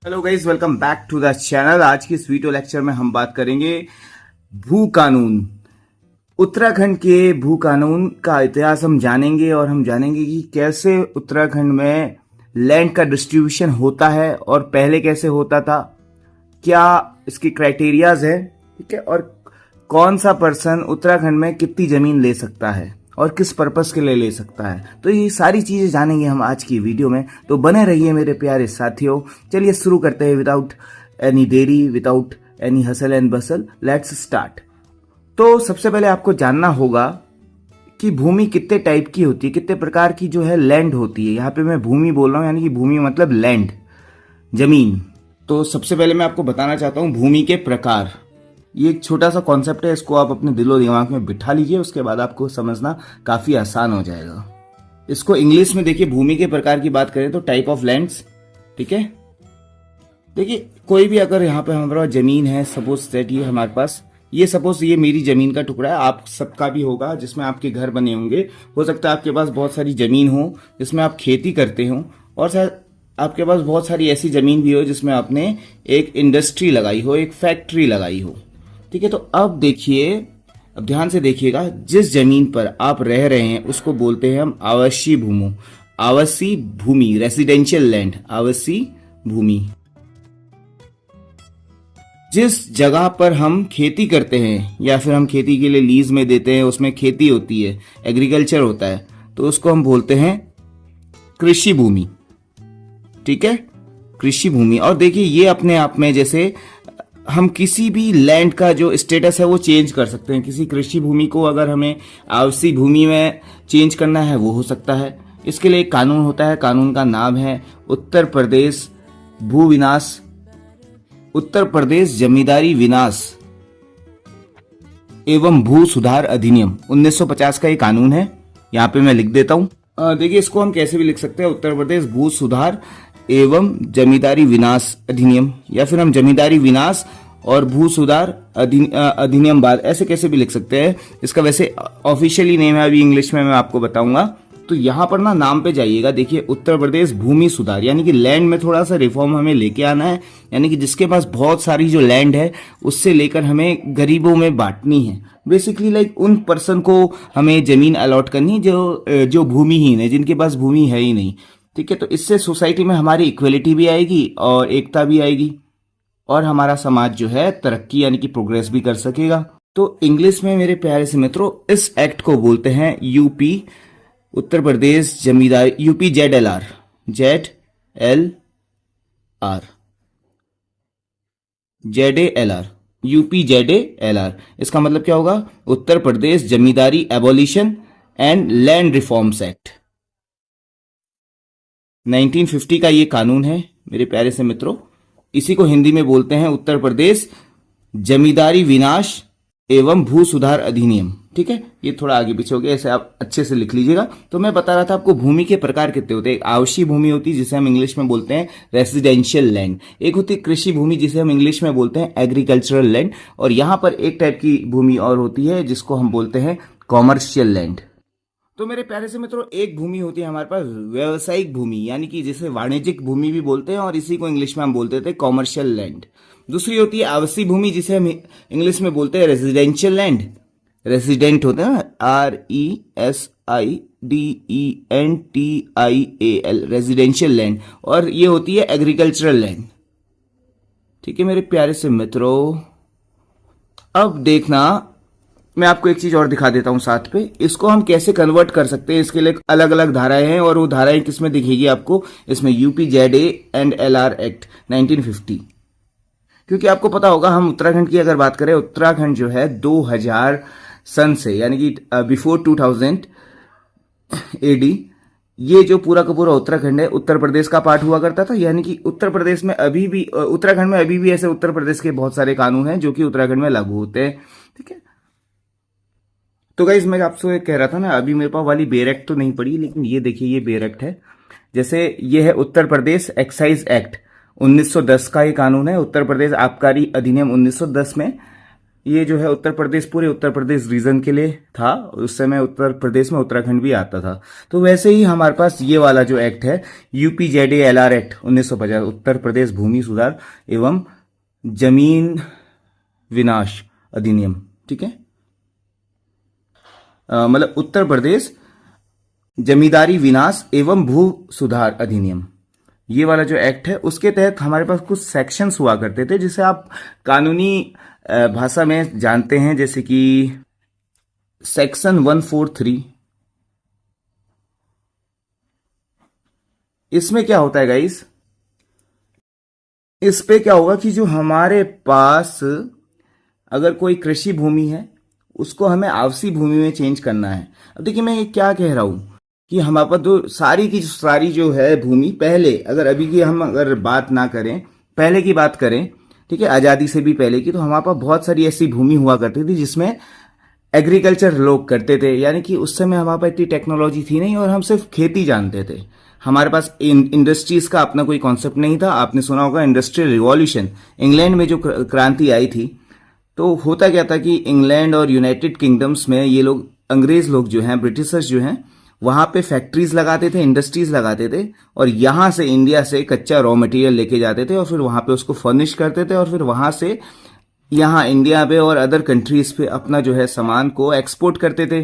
Hello guys, welcome back to the channel. आज की इस वीडियो लेक्चर में हम बात करेंगे भू कानून। उत्तराखंड के भू कानून का इतिहास हम जानेंगे और हम जानेंगे कि कैसे उत्तराखंड में लैंड का डिस्ट्रीब्यूशन होता है और पहले कैसे होता था, क्या इसकी क्राइटेरियाज है, ठीक है, और कौन सा पर्सन उत्तराखंड में कितनी जमीन ले सकता है और किस पर्पस के लिए ले सकता है। तो ये सारी चीजें जानेंगे हम आज की वीडियो में, तो बने रहिए मेरे प्यारे साथियों। चलिए शुरू करते हैं विदाउट एनी देरी, without any hustle and Bansal. Let's start. तो सबसे पहले आपको जानना होगा कि भूमि कितने टाइप की होती है, कितने प्रकार की जो है लैंड होती है। यहाँ पे मैं भूमि बोल रहा हूँ, यानी कि भूमि मतलब लैंड, जमीन। तो सबसे पहले मैं आपको बताना चाहता हूँ भूमि के प्रकार। ये एक छोटा सा कॉन्सेप्ट है, इसको आप अपने दिलो दिमाग में बिठा लीजिए, उसके बाद आपको समझना काफी आसान हो जाएगा। इसको इंग्लिश में देखिए, भूमि के प्रकार की बात करें तो टाइप ऑफ लैंड्स, ठीक है। देखिए कोई भी अगर यहाँ पे हमारा जमीन है, सपोज दैट ये हमारे पास, ये सपोज ये मेरी जमीन का टुकड़ा है, आप सबका भी होगा जिसमें आपके घर बने होंगे। हो सकता है आपके पास बहुत सारी जमीन हो जिसमें आप खेती करते हो, और शायद आपके पास बहुत सारी ऐसी जमीन भी हो जिसमें आपने एक इंडस्ट्री लगाई हो, एक फैक्ट्री लगाई हो, ठीक है। तो अब देखिए, अब ध्यान से देखिएगा, जिस जमीन पर आप रह रहे हैं उसको बोलते हैं हम आवासीय भूमि, आवासीय भूमि, रेसिडेंशियल लैंड, आवासीय भूमि। जिस जगह पर हम खेती करते हैं या फिर हम खेती के लिए लीज में देते हैं, उसमें खेती होती है, एग्रीकल्चर होता है, तो उसको हम बोलते हैं कृषि भूमि, ठीक है, कृषि भूमि। और देखिए ये अपने आप में, जैसे हम किसी भी लैंड का जो स्टेटस है वो चेंज कर सकते हैं। किसी कृषि भूमि को अगर हमें आवासीय भूमि में चेंज करना है वो हो सकता है। इसके लिए एक कानून होता है, कानून का नाम है उत्तर प्रदेश भू विनाश, उत्तर प्रदेश जमींदारी विनाश एवं भू सुधार अधिनियम 1950 का ये कानून है। यहाँ पे मैं लिख देता हूं। देखिए इसको हम कैसे भी लिख सकते हैं, उत्तर प्रदेश भू सुधार एवं जमींदारी विनाश अधिनियम, या फिर हम जमींदारी विनाश और भू सुधार अधिनियम बाद, ऐसे कैसे भी लिख सकते हैं। इसका वैसे ऑफिशियली नेम है, अभी इंग्लिश में मैं आपको बताऊंगा। तो यहाँ पर ना नाम पे जाइएगा, देखिए उत्तर प्रदेश भूमि सुधार, यानी कि लैंड में थोड़ा सा रिफॉर्म हमें लेके आना है, यानी कि जिसके पास बहुत सारी जो लैंड है उससे लेकर हमें गरीबों में बांटनी है। बेसिकली लाइक उन पर्सन को हमें जमीन अलॉट करनी है जो भूमिहीन है, जिनके पास भूमि है ही नहीं, ठीक है। तो इससे सोसाइटी में हमारी इक्वलिटी भी आएगी और एकता भी आएगी, और हमारा समाज जो है तरक्की यानी कि प्रोग्रेस भी कर सकेगा। तो इंग्लिश में मेरे प्यारे से मित्रों इस एक्ट को बोलते हैं UP, Uttar Pradesh Zamindari, UP ZLR, ZLR, ZALR, UP ZALR। इसका मतलब क्या होगा, Uttar Pradesh Zamindari abolition and land reforms act. 1950 का ये कानून है मेरे प्यारे से मित्रों। इसी को हिंदी में बोलते हैं उत्तर प्रदेश जमींदारी विनाश एवं भू सुधार अधिनियम, ठीक है। ये थोड़ा आगे पीछे हो गया, ऐसे आप अच्छे से लिख लीजिएगा। तो मैं बता रहा था आपको भूमि के प्रकार कितने होते हैं। एक आवासीय भूमि होती है जिसे हम इंग्लिश में बोलते हैं रेसिडेंशियल लैंड, एक होती है कृषि भूमि जिसे हम इंग्लिश में बोलते हैं एग्रीकल्चरल लैंड, और यहां पर एक टाइप की भूमि और होती है जिसको हम बोलते हैं कॉमर्शियल लैंड। तो मेरे प्यारे से मित्रों एक भूमि होती है हमारे पास व्यावसायिक भूमि, यानी कि जिसे वाणिज्यिक भूमि भी बोलते हैं, और इसी को इंग्लिश में हम बोलते थे कॉमर्शियल लैंड। दूसरी होती है आवासीय भूमि जिसे हम इंग्लिश में बोलते हैं रेजिडेंशियल लैंड, रेजिडेंट होते हैं ना, RESIDENTIAL, रेजिडेंशियल लैंड, और ये होती है एग्रीकल्चरल लैंड, ठीक है मेरे प्यारे से मित्रों। अब देखना, मैं आपको एक चीज और दिखा देता हूं साथ पे, इसको हम कैसे कन्वर्ट कर सकते हैं। इसके लिए अलग अलग धाराएं हैं, और वो धाराएं किसमें दिखेगी आपको, इसमें यूपी ZALR एक्ट 1950। क्योंकि आपको पता होगा, हम उत्तराखंड की अगर बात करें, उत्तराखंड जो है 2000 सन से, यानी कि बिफोर 2000 AD, ये जो पूरा का पूरा उत्तराखंड है उत्तर प्रदेश का पार्ट हुआ करता था। यानी कि उत्तर प्रदेश में अभी भी, उत्तराखंड में अभी भी ऐसे उत्तर प्रदेश के बहुत सारे कानून हैं जो कि उत्तराखंड में लागू होते हैं, ठीक है। तो गाइस मैं आपसे कह रहा था ना, अभी मेरे पास वाली बेर एक्ट तो नहीं पड़ी, लेकिन ये देखिए ये बेर एक्ट है। जैसे ये है उत्तर प्रदेश एक्साइज एक्ट 1910 का ये कानून है, उत्तर प्रदेश आबकारी अधिनियम 1910 में ये जो है उत्तर प्रदेश, पूरे उत्तर प्रदेश रीजन के लिए था। उस समय उत्तर प्रदेश में उत्तराखंड भी आता था। तो वैसे ही हमारे पास ये वाला जो एक्ट है, UPZALR एक्ट 1950, उत्तर प्रदेश भूमि सुधार एवं जमीन विनाश अधिनियम, ठीक है, मतलब उत्तर प्रदेश जमींदारी विनाश एवं भू सुधार अधिनियम, ये वाला जो एक्ट है, उसके तहत हमारे पास कुछ सेक्शंस हुआ करते थे जिसे आप कानूनी भाषा में जानते हैं, जैसे कि सेक्शन 143। इसमें क्या होता है गाइस, इस पे क्या होगा कि जो हमारे पास अगर कोई कृषि भूमि है उसको हमें आवासीय भूमि में चेंज करना है। अब देखिए मैं ये क्या कह रहा हूं कि हमारे पास तो सारी की सारी जो है भूमि, पहले अगर अभी की हम अगर बात ना करें, पहले की बात करें, ठीक है, आज़ादी से भी पहले की, तो हमारे पास बहुत सारी ऐसी भूमि हुआ करती थी जिसमें एग्रीकल्चर लोग करते थे। यानी कि उस समय हमारे पास इतनी टेक्नोलॉजी थी नहीं और हम सिर्फ खेती जानते थे। हमारे पास इंडस्ट्रीज का अपना कोई कॉन्सेप्ट नहीं था। आपने सुना होगा इंडस्ट्रियल रिवॉल्यूशन, इंग्लैंड में जो क्रांति आई थी, तो होता क्या था कि इंग्लैंड और यूनाइटेड किंगडम्स में ये लोग, अंग्रेज लोग जो हैं, ब्रिटिशर्स जो हैं, वहां पे फैक्ट्रीज लगाते थे, इंडस्ट्रीज लगाते थे, और यहां से इंडिया से कच्चा रॉ मटेरियल लेके जाते थे और फिर वहां पे उसको फर्निश करते थे और फिर वहां से यहाँ इंडिया पे और अदर कंट्रीज पे अपना जो है सामान को एक्सपोर्ट करते थे।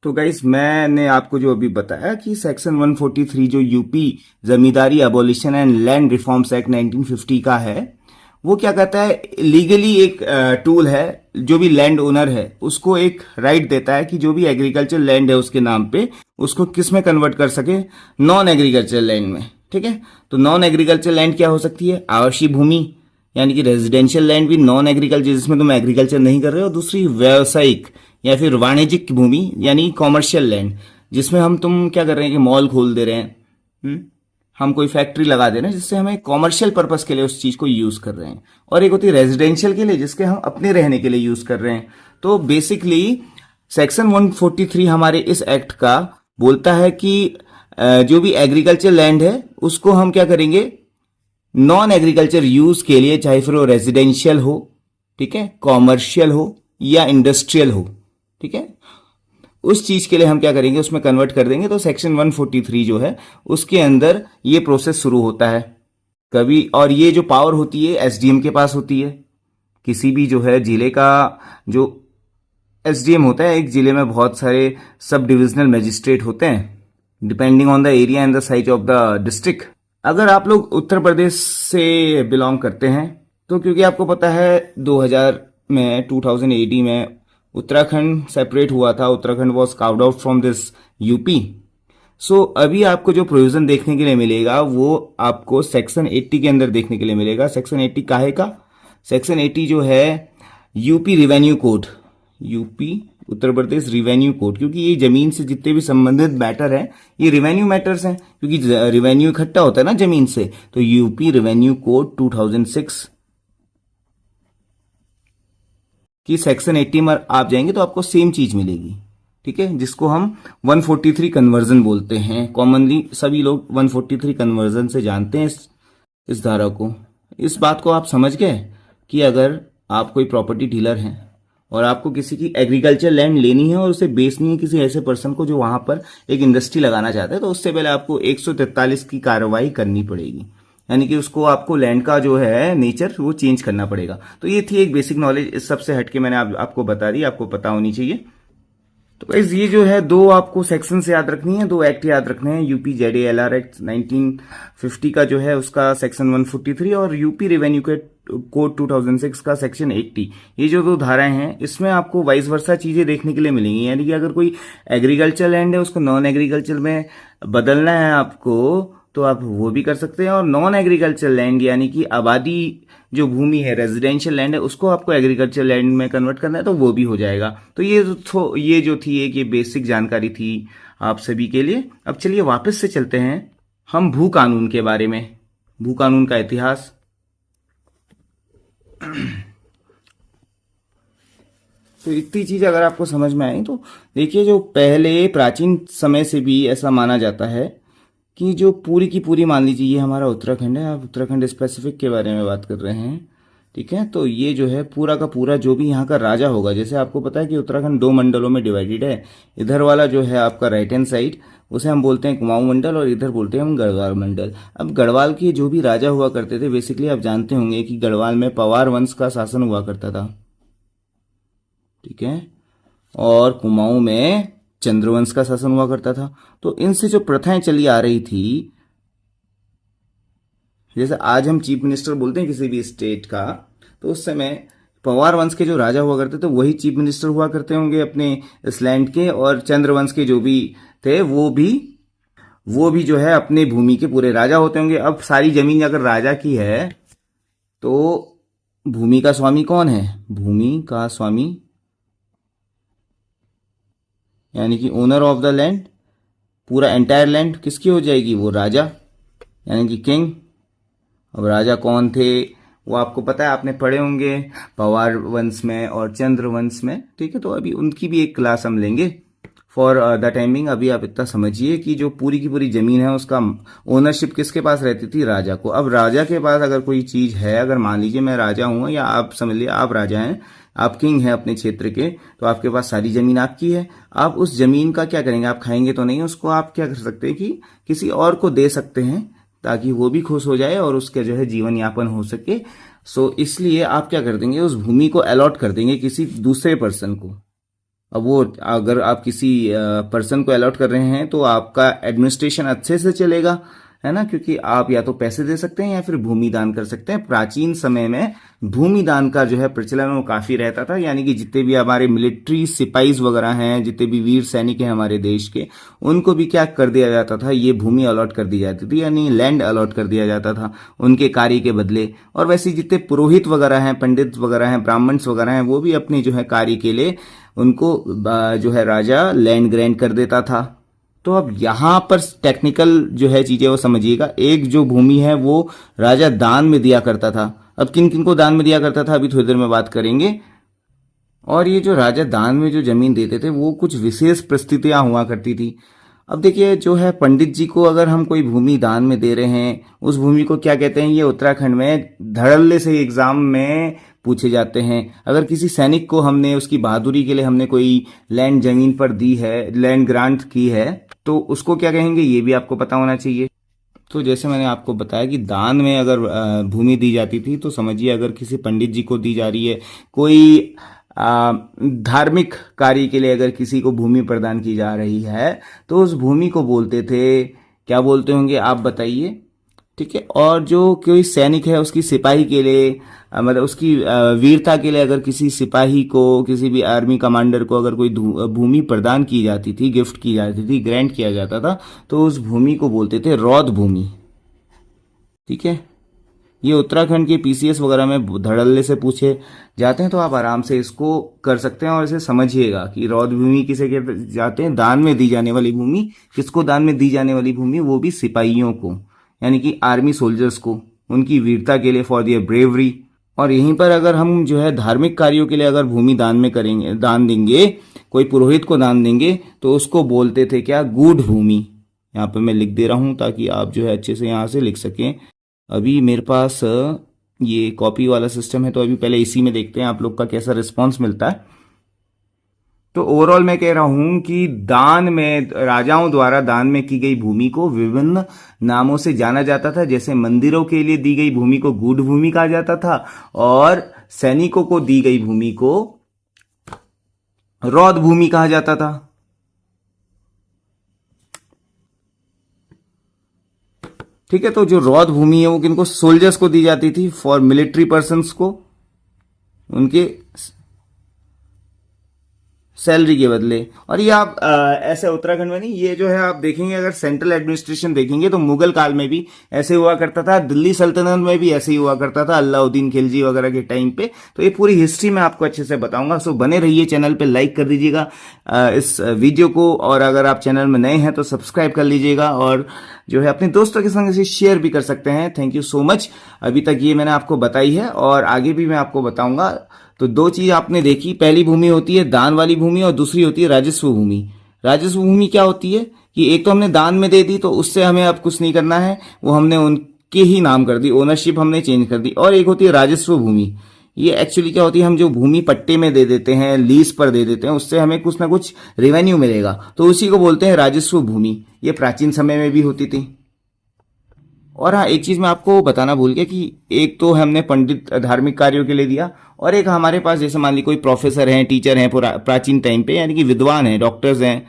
तो गाइस मैंने आपको जो अभी बताया कि सेक्शन 143 जो UP zamindari abolition and land reforms act 1950 का है, वो क्या कहता है, लीगली एक टूल है, जो भी लैंड ओनर है उसको एक राइट देता है कि जो भी एग्रीकल्चर लैंड है उसके नाम पे, उसको किस में कन्वर्ट कर सके, नॉन एग्रीकल्चर लैंड में, ठीक है। तो नॉन एग्रीकल्चर लैंड क्या हो सकती है, आवासीय भूमि, यानी कि रेजिडेंशियल लैंड भी नॉन एग्रीकल्चर, जिसमें तुम एग्रीकल्चर नहीं कर रहे हो। दूसरी व्यावसायिक या फिर वाणिज्यिक भूमि, यानी कॉमर्शियल लैंड, जिसमें हम तुम क्या कर रहे हैं कि मॉल खोल दे रहे हैं, हम कोई फैक्ट्री लगा दे रहे हैं जिससे हमें कॉमर्शियल पर्पस के लिए उस चीज को यूज कर रहे हैं। और एक होती है रेजिडेंशियल के लिए, जिसके हम अपने रहने के लिए यूज कर रहे हैं। तो बेसिकली सेक्शन 143 हमारे इस एक्ट का बोलता है कि जो भी एग्रीकल्चर लैंड है उसको हम क्या करेंगे, नॉन एग्रीकल्चर यूज के लिए, चाहे फिर वो रेजिडेंशियल हो, ठीक है, कॉमर्शियल हो या इंडस्ट्रियल हो, ठीक है, उस चीज के लिए हम क्या करेंगे, उसमें कन्वर्ट कर देंगे। तो सेक्शन 143 जो है उसके अंदर ये प्रोसेस शुरू होता है कभी। और ये जो पावर होती है एसडीएम के पास होती है। किसी भी जो है जिले का जो एसडीएम होता है, एक जिले में बहुत सारे सब डिविजनल मजिस्ट्रेट होते हैं, depending on the area and the size of the district. अगर आप लोग उत्तर प्रदेश से बिलोंग करते हैं तो क्योंकि आपको पता है 2000 में 2080 में उत्तराखंड सेपरेट हुआ था, Uttarakhand was carved out from this UP. So अभी आपको जो प्रोविजन देखने के लिए मिलेगा वो आपको सेक्शन 80 के अंदर देखने के लिए मिलेगा। सेक्शन 80 काहे का, सेक्शन 80 जो है UP revenue code, UP Uttar प्रदेश रिवेन्यू कोड, क्योंकि ये जमीन से जितने भी संबंधित मैटर हैं ये रिवेन्यू मैटर्स हैं, क्योंकि रिवेन्यू इकट्ठा होता है ना जमीन से। तो यूपी रिवेन्यू कोड 2006 कि सेक्शन 80 में आप जाएंगे तो आपको सेम चीज मिलेगी, ठीक है, जिसको हम 143 कन्वर्जन बोलते हैं। कॉमनली सभी लोग 143 कन्वर्जन से जानते हैं इस धारा को। इस बात को आप समझ गए कि अगर आप कोई प्रॉपर्टी डीलर हैं और आपको किसी की एग्रीकल्चर लैंड लेनी है और उसे बेचनी है किसी ऐसे पर्सन को जो वहां पर एक इंडस्ट्री लगाना चाहता है, तो उससे पहले आपको 143 की कार्रवाई करनी पड़ेगी, यानी कि उसको आपको लैंड का जो है नेचर वो चेंज करना पड़ेगा। तो ये थी एक बेसिक नॉलेज, इस सबसे हटके मैंने आपको बता दी, आपको पता होनी चाहिए। तो गाइस ये जो है दो आपको सेक्शन से याद रखनी है, दो एक्ट याद रखने हैं, UPZALR एक्ट 1950 का जो है उसका सेक्शन 143 और यूपी रेवेन्यू कोड 2006 का सेक्शन 80। ये जो दो धाराएं हैं इसमें आपको वाइस वर्सा चीजें देखने के लिए मिलेंगी, यानी कि अगर कोई एग्रीकल्चर लैंड है उसको नॉन एग्रीकल्चर में बदलना है आपको तो आप वो भी कर सकते हैं, और नॉन एग्रीकल्चर लैंड यानी कि आबादी जो भूमि है, रेजिडेंशियल लैंड है, उसको आपको एग्रीकल्चर लैंड में कन्वर्ट करना है तो वो भी हो जाएगा। तो ये जो थी एक ये बेसिक जानकारी थी आप सभी के लिए। अब चलिए वापस से चलते हैं हम भू कानून के बारे में, भू कानून का इतिहास। तो इतनी चीज अगर आपको समझ में आई तो देखिए, जो पहले प्राचीन समय से भी ऐसा माना जाता है कि जो पूरी की पूरी, मान लीजिए ये हमारा उत्तराखंड है, आप उत्तराखंड स्पेसिफिक के बारे में बात कर रहे हैं, ठीक है, तो ये जो है पूरा का पूरा जो भी यहाँ का राजा होगा, जैसे आपको पता है कि उत्तराखंड 2 मंडलों में डिवाइडेड है। इधर वाला जो है आपका राइट हैंड साइड, उसे हम बोलते हैं कुमाऊं मंडल, और इधर बोलते हैं हम गढ़वाल मंडल। अब गढ़वाल के जो भी राजा हुआ करते थे, बेसिकली आप जानते होंगे कि गढ़वाल में पवार वंश का शासन हुआ करता था, ठीक है, और कुमाऊं में चंद्रवंश का शासन हुआ करता था। तो इनसे जो प्रथाएं चली आ रही थी, जैसे आज हम चीफ मिनिस्टर बोलते हैं किसी भी स्टेट का, तो उस समय पवार वंश के जो राजा हुआ करते थे वही चीफ मिनिस्टर हुआ करते होंगे अपने इस लैंड के, और चंद्रवंश के जो भी थे वो भी जो है अपने भूमि के पूरे राजा होते होंगे। अब सारी जमीन अगर राजा की है तो भूमि का स्वामी कौन है? भूमि का स्वामी यानी कि ओनर ऑफ द लैंड, पूरा एंटायर लैंड किसकी हो जाएगी? वो राजा, यानी कि किंग। अब राजा कौन थे वो आपको पता है, आपने पढ़े होंगे पवार वंश में और चंद्र वंश में, ठीक है। तो अभी उनकी भी एक क्लास हम लेंगे फॉर द टाइमिंग। अभी आप इतना समझिए कि जो पूरी की पूरी जमीन है उसका ओनरशिप किसके पास रहती थी? राजा को। अब राजा के पास अगर कोई चीज है, अगर मान लीजिए मैं राजा हूं, या आप समझ लीजिए आप राजा हैं, आप किंग हैं अपने क्षेत्र के, तो आपके पास सारी जमीन आपकी है। आप उस जमीन का क्या करेंगे? आप खाएंगे तो नहीं, उसको आप क्या कर सकते हैं कि किसी और को दे सकते हैं, ताकि वो भी खुश हो जाए और उसके जो है जीवन यापन हो सके। सो इसलिए आप क्या कर देंगे? उस भूमि को अलॉट कर देंगे किसी दूसरे पर्सन को। अब वो अगर आप किसी पर्सन को अलॉट कर रहे हैं तो आपका एडमिनिस्ट्रेशन अच्छे से चलेगा, है ना, क्योंकि आप या तो पैसे दे सकते हैं या फिर भूमि दान कर सकते हैं। प्राचीन समय में भूमि दान का जो है प्रचलन वो काफी रहता था, यानी कि जितने भी हमारे मिलिट्री सिपाहीज वगैरह हैं, जितने भी वीर सैनिक हैं हमारे देश के, उनको भी क्या कर दिया जाता था? ये भूमि अलॉट कर दी जाती थी, यानी लैंड अलॉट कर दिया जाता था उनके कार्य के बदले। और वैसे जितने पुरोहित वगैरह हैं, पंडित वगैरह हैं, ब्राह्मण्स वगैरह हैं, वो भी अपने जो है कार्य के लिए उनको जो है राजा लैंड ग्रैंड कर देता था। तो अब यहां पर टेक्निकल जो है चीजें वो समझिएगा। एक जो भूमि है वो राजा दान में दिया करता था। अब किन किन को दान में दिया करता था अभी थोड़ी देर में बात करेंगे। और ये जो राजा दान में जो जमीन देते थे वो कुछ विशेष परिस्थितियां हुआ करती थी। अब देखिए जो है पंडित जी को अगर हम कोई भूमि दान में दे रहे हैं, उस भूमि को क्या कहते हैं? ये उत्तराखंड में धड़ल्ले से एग्जाम में पूछे जाते हैं। अगर किसी सैनिक को हमने उसकी बहादुरी के लिए हमने कोई लैंड जमीन पर दी है, लैंड ग्रांट की है, तो उसको क्या कहेंगे? ये भी आपको पता होना चाहिए। तो जैसे मैंने आपको बताया कि दान में अगर भूमि दी जाती थी, तो समझिए अगर किसी पंडित जी को दी जा रही है, कोई धार्मिक कार्य के लिए अगर किसी को भूमि प्रदान की जा रही है, तो उस भूमि को बोलते थे, क्या बोलते होंगे आप बताइए, ठीक है। और जो कोई सैनिक है उसकी सिपाही के लिए मतलब उसकी वीरता के लिए अगर किसी सिपाही को, किसी भी आर्मी कमांडर को अगर कोई भूमि प्रदान की जाती थी, गिफ्ट की जाती थी, ग्रांट किया जाता था, तो उस भूमि को बोलते थे रौद भूमि, ठीक है। ये उत्तराखंड के पीसीएस वगैरह में धड़ल्ले से पूछे जाते हैं, तो आप आराम से इसको कर सकते हैं और इसे समझिएगा कि रौद भूमि किसे कहते जाते हैं? दान में दी जाने वाली भूमि। किसको दान में दी जाने वाली भूमि? वो भी सिपाहियों को, यानी कि आर्मी सोल्जर्स को, उनकी वीरता के लिए, फॉर दियर ब्रेवरी। और यहीं पर अगर हम जो है धार्मिक कार्यों के लिए अगर भूमि दान में करेंगे, दान देंगे, कोई पुरोहित को दान देंगे, तो उसको बोलते थे क्या? गूढ़ भूमि। यहाँ पे मैं लिख दे रहा हूं ताकि आप जो है अच्छे से यहाँ से लिख सकें। अभी मेरे पास ये कॉपी वाला सिस्टम है, तो अभी पहले इसी में देखते हैं आप लोग का कैसा रिस्पॉन्स मिलता है। तो ओवरऑल मैं कह रहा हूं कि दान में, राजाओं द्वारा दान में की गई भूमि को विभिन्न नामों से जाना जाता था। जैसे मंदिरों के लिए दी गई भूमि को गूढ़ भूमि कहा जाता था, और सैनिकों को दी गई भूमि को रौद भूमि कहा जाता था। ठीक है, तो जो रौद भूमि है वो किनको? सोल्जर्स को दी जाती थी, फॉर मिलिट्री पर्सन्स को, उनके सैलरी के बदले। और ये आप ऐसे उत्तराखंड में नहीं, ये जो है आप देखेंगे, अगर सेंट्रल एडमिनिस्ट्रेशन देखेंगे तो मुगल काल में भी ऐसे हुआ करता था, दिल्ली सल्तनत में भी ऐसे ही हुआ करता था, अलाउद्दीन खिलजी वगैरह के टाइम पे। तो ये पूरी हिस्ट्री मैं आपको अच्छे से बताऊंगा। सो बने रहिए, चैनल पे लाइक कर दीजिएगा इस वीडियो को, और अगर आप चैनल में नए हैं तो सब्सक्राइब कर लीजिएगा, और जो है अपने दोस्तों के संग इसे शेयर भी कर सकते हैं। Thank you so much. अभी तक ये मैंने आपको बताई है और आगे भी मैं आपको बताऊंगा। तो दो चीज आपने देखी, पहली भूमि होती है दान वाली भूमि, और दूसरी होती है राजस्व भूमि। राजस्व भूमि क्या होती है कि एक तो हमने दान में दे दी, तो उससे हमें अब कुछ नहीं करना है, वो हमने के ही नाम कर दी, ओनरशिप हमने चेंज कर दी। और एक होती है राजस्व भूमि। ये एक्चुअली क्या होती है, हम जो भूमि पट्टे में दे देते हैं, लीज पर दे देते हैं, उससे हमें कुछ ना कुछ रेवेन्यू मिलेगा, तो उसी को बोलते हैं राजस्व भूमि। ये प्राचीन समय में भी होती थी। और हाँ, एक चीज मैं आपको बताना भूल गया कि एक तो हमने पंडित धार्मिक कार्यों के लिए दिया, और एक हमारे पास जैसे मान ली कोई प्रोफेसर हैं, टीचर हैं प्राचीन टाइम पे, यानी कि विद्वान हैं, डॉक्टर्स हैं,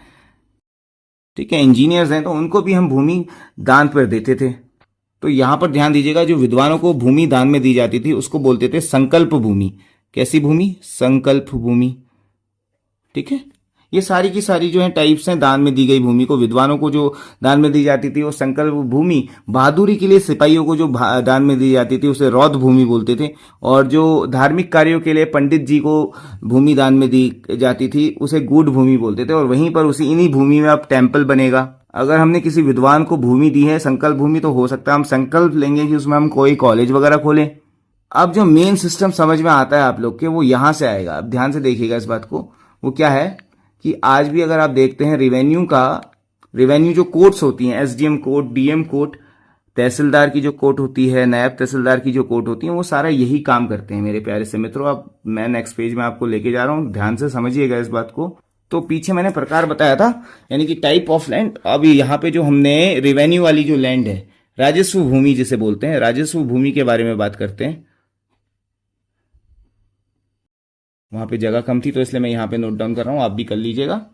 ठीक है, इंजीनियर्स हैं, तो उनको भी हम भूमि दान पर देते थे। तो यहां पर ध्यान दीजिएगा, जो विद्वानों को भूमि दान में दी जाती थी उसको बोलते थे संकल्प भूमि। कैसी भूमि? संकल्प भूमि। ठीक है, ये सारी की सारी जो है टाइप्स हैं दान में दी गई भूमि को। विद्वानों को जो दान में दी जाती थी वो संकल्प भूमि, बहादुरी के लिए सिपाहियों को जो दान में दी जाती थी उसे रौद्र भूमि बोलते थे, और जो धार्मिक कार्यों के लिए पंडित जी को भूमि दान में दी जाती थी उसे गूढ़ भूमि बोलते थे। और वहीं पर उसी इन्हीं भूमि में अब टेम्पल बनेगा। अगर हमने किसी विद्वान को भूमि दी है संकल्प भूमि, तो हो सकता है हम संकल्प लेंगे कि उसमें हम कोई कॉलेज वगैरह खोलें। अब जो मेन सिस्टम समझ में आता है आप लोग के, वो यहां से आएगा। अब ध्यान से देखिएगा इस बात को। वो क्या है कि आज भी अगर आप देखते हैं रेवेन्यू जो कोर्ट्स होती हैं, एसडीएम कोर्ट, डीएम कोर्ट, तहसीलदार की जो कोर्ट होती है, नायब तहसीलदार की जो कोर्ट होती है, वो सारा यही काम करते हैं मेरे प्यारे से मित्रों। अब मैं नेक्स्ट पेज में आपको लेके जा रहा हूं, ध्यान से समझिएगा इस बात को। तो पीछे मैंने प्रकार बताया था, यानी कि टाइप ऑफ लैंड। अब यहाँ पे जो हमने रेवेन्यू वाली जो लैंड है, राजस्व भूमि जिसे बोलते हैं, राजस्व भूमि के बारे में बात करते हैं। वहां पे जगह कम थी तो इसलिए मैं यहां पे नोट डाउन कर रहा हूं, आप भी कर लीजिएगा।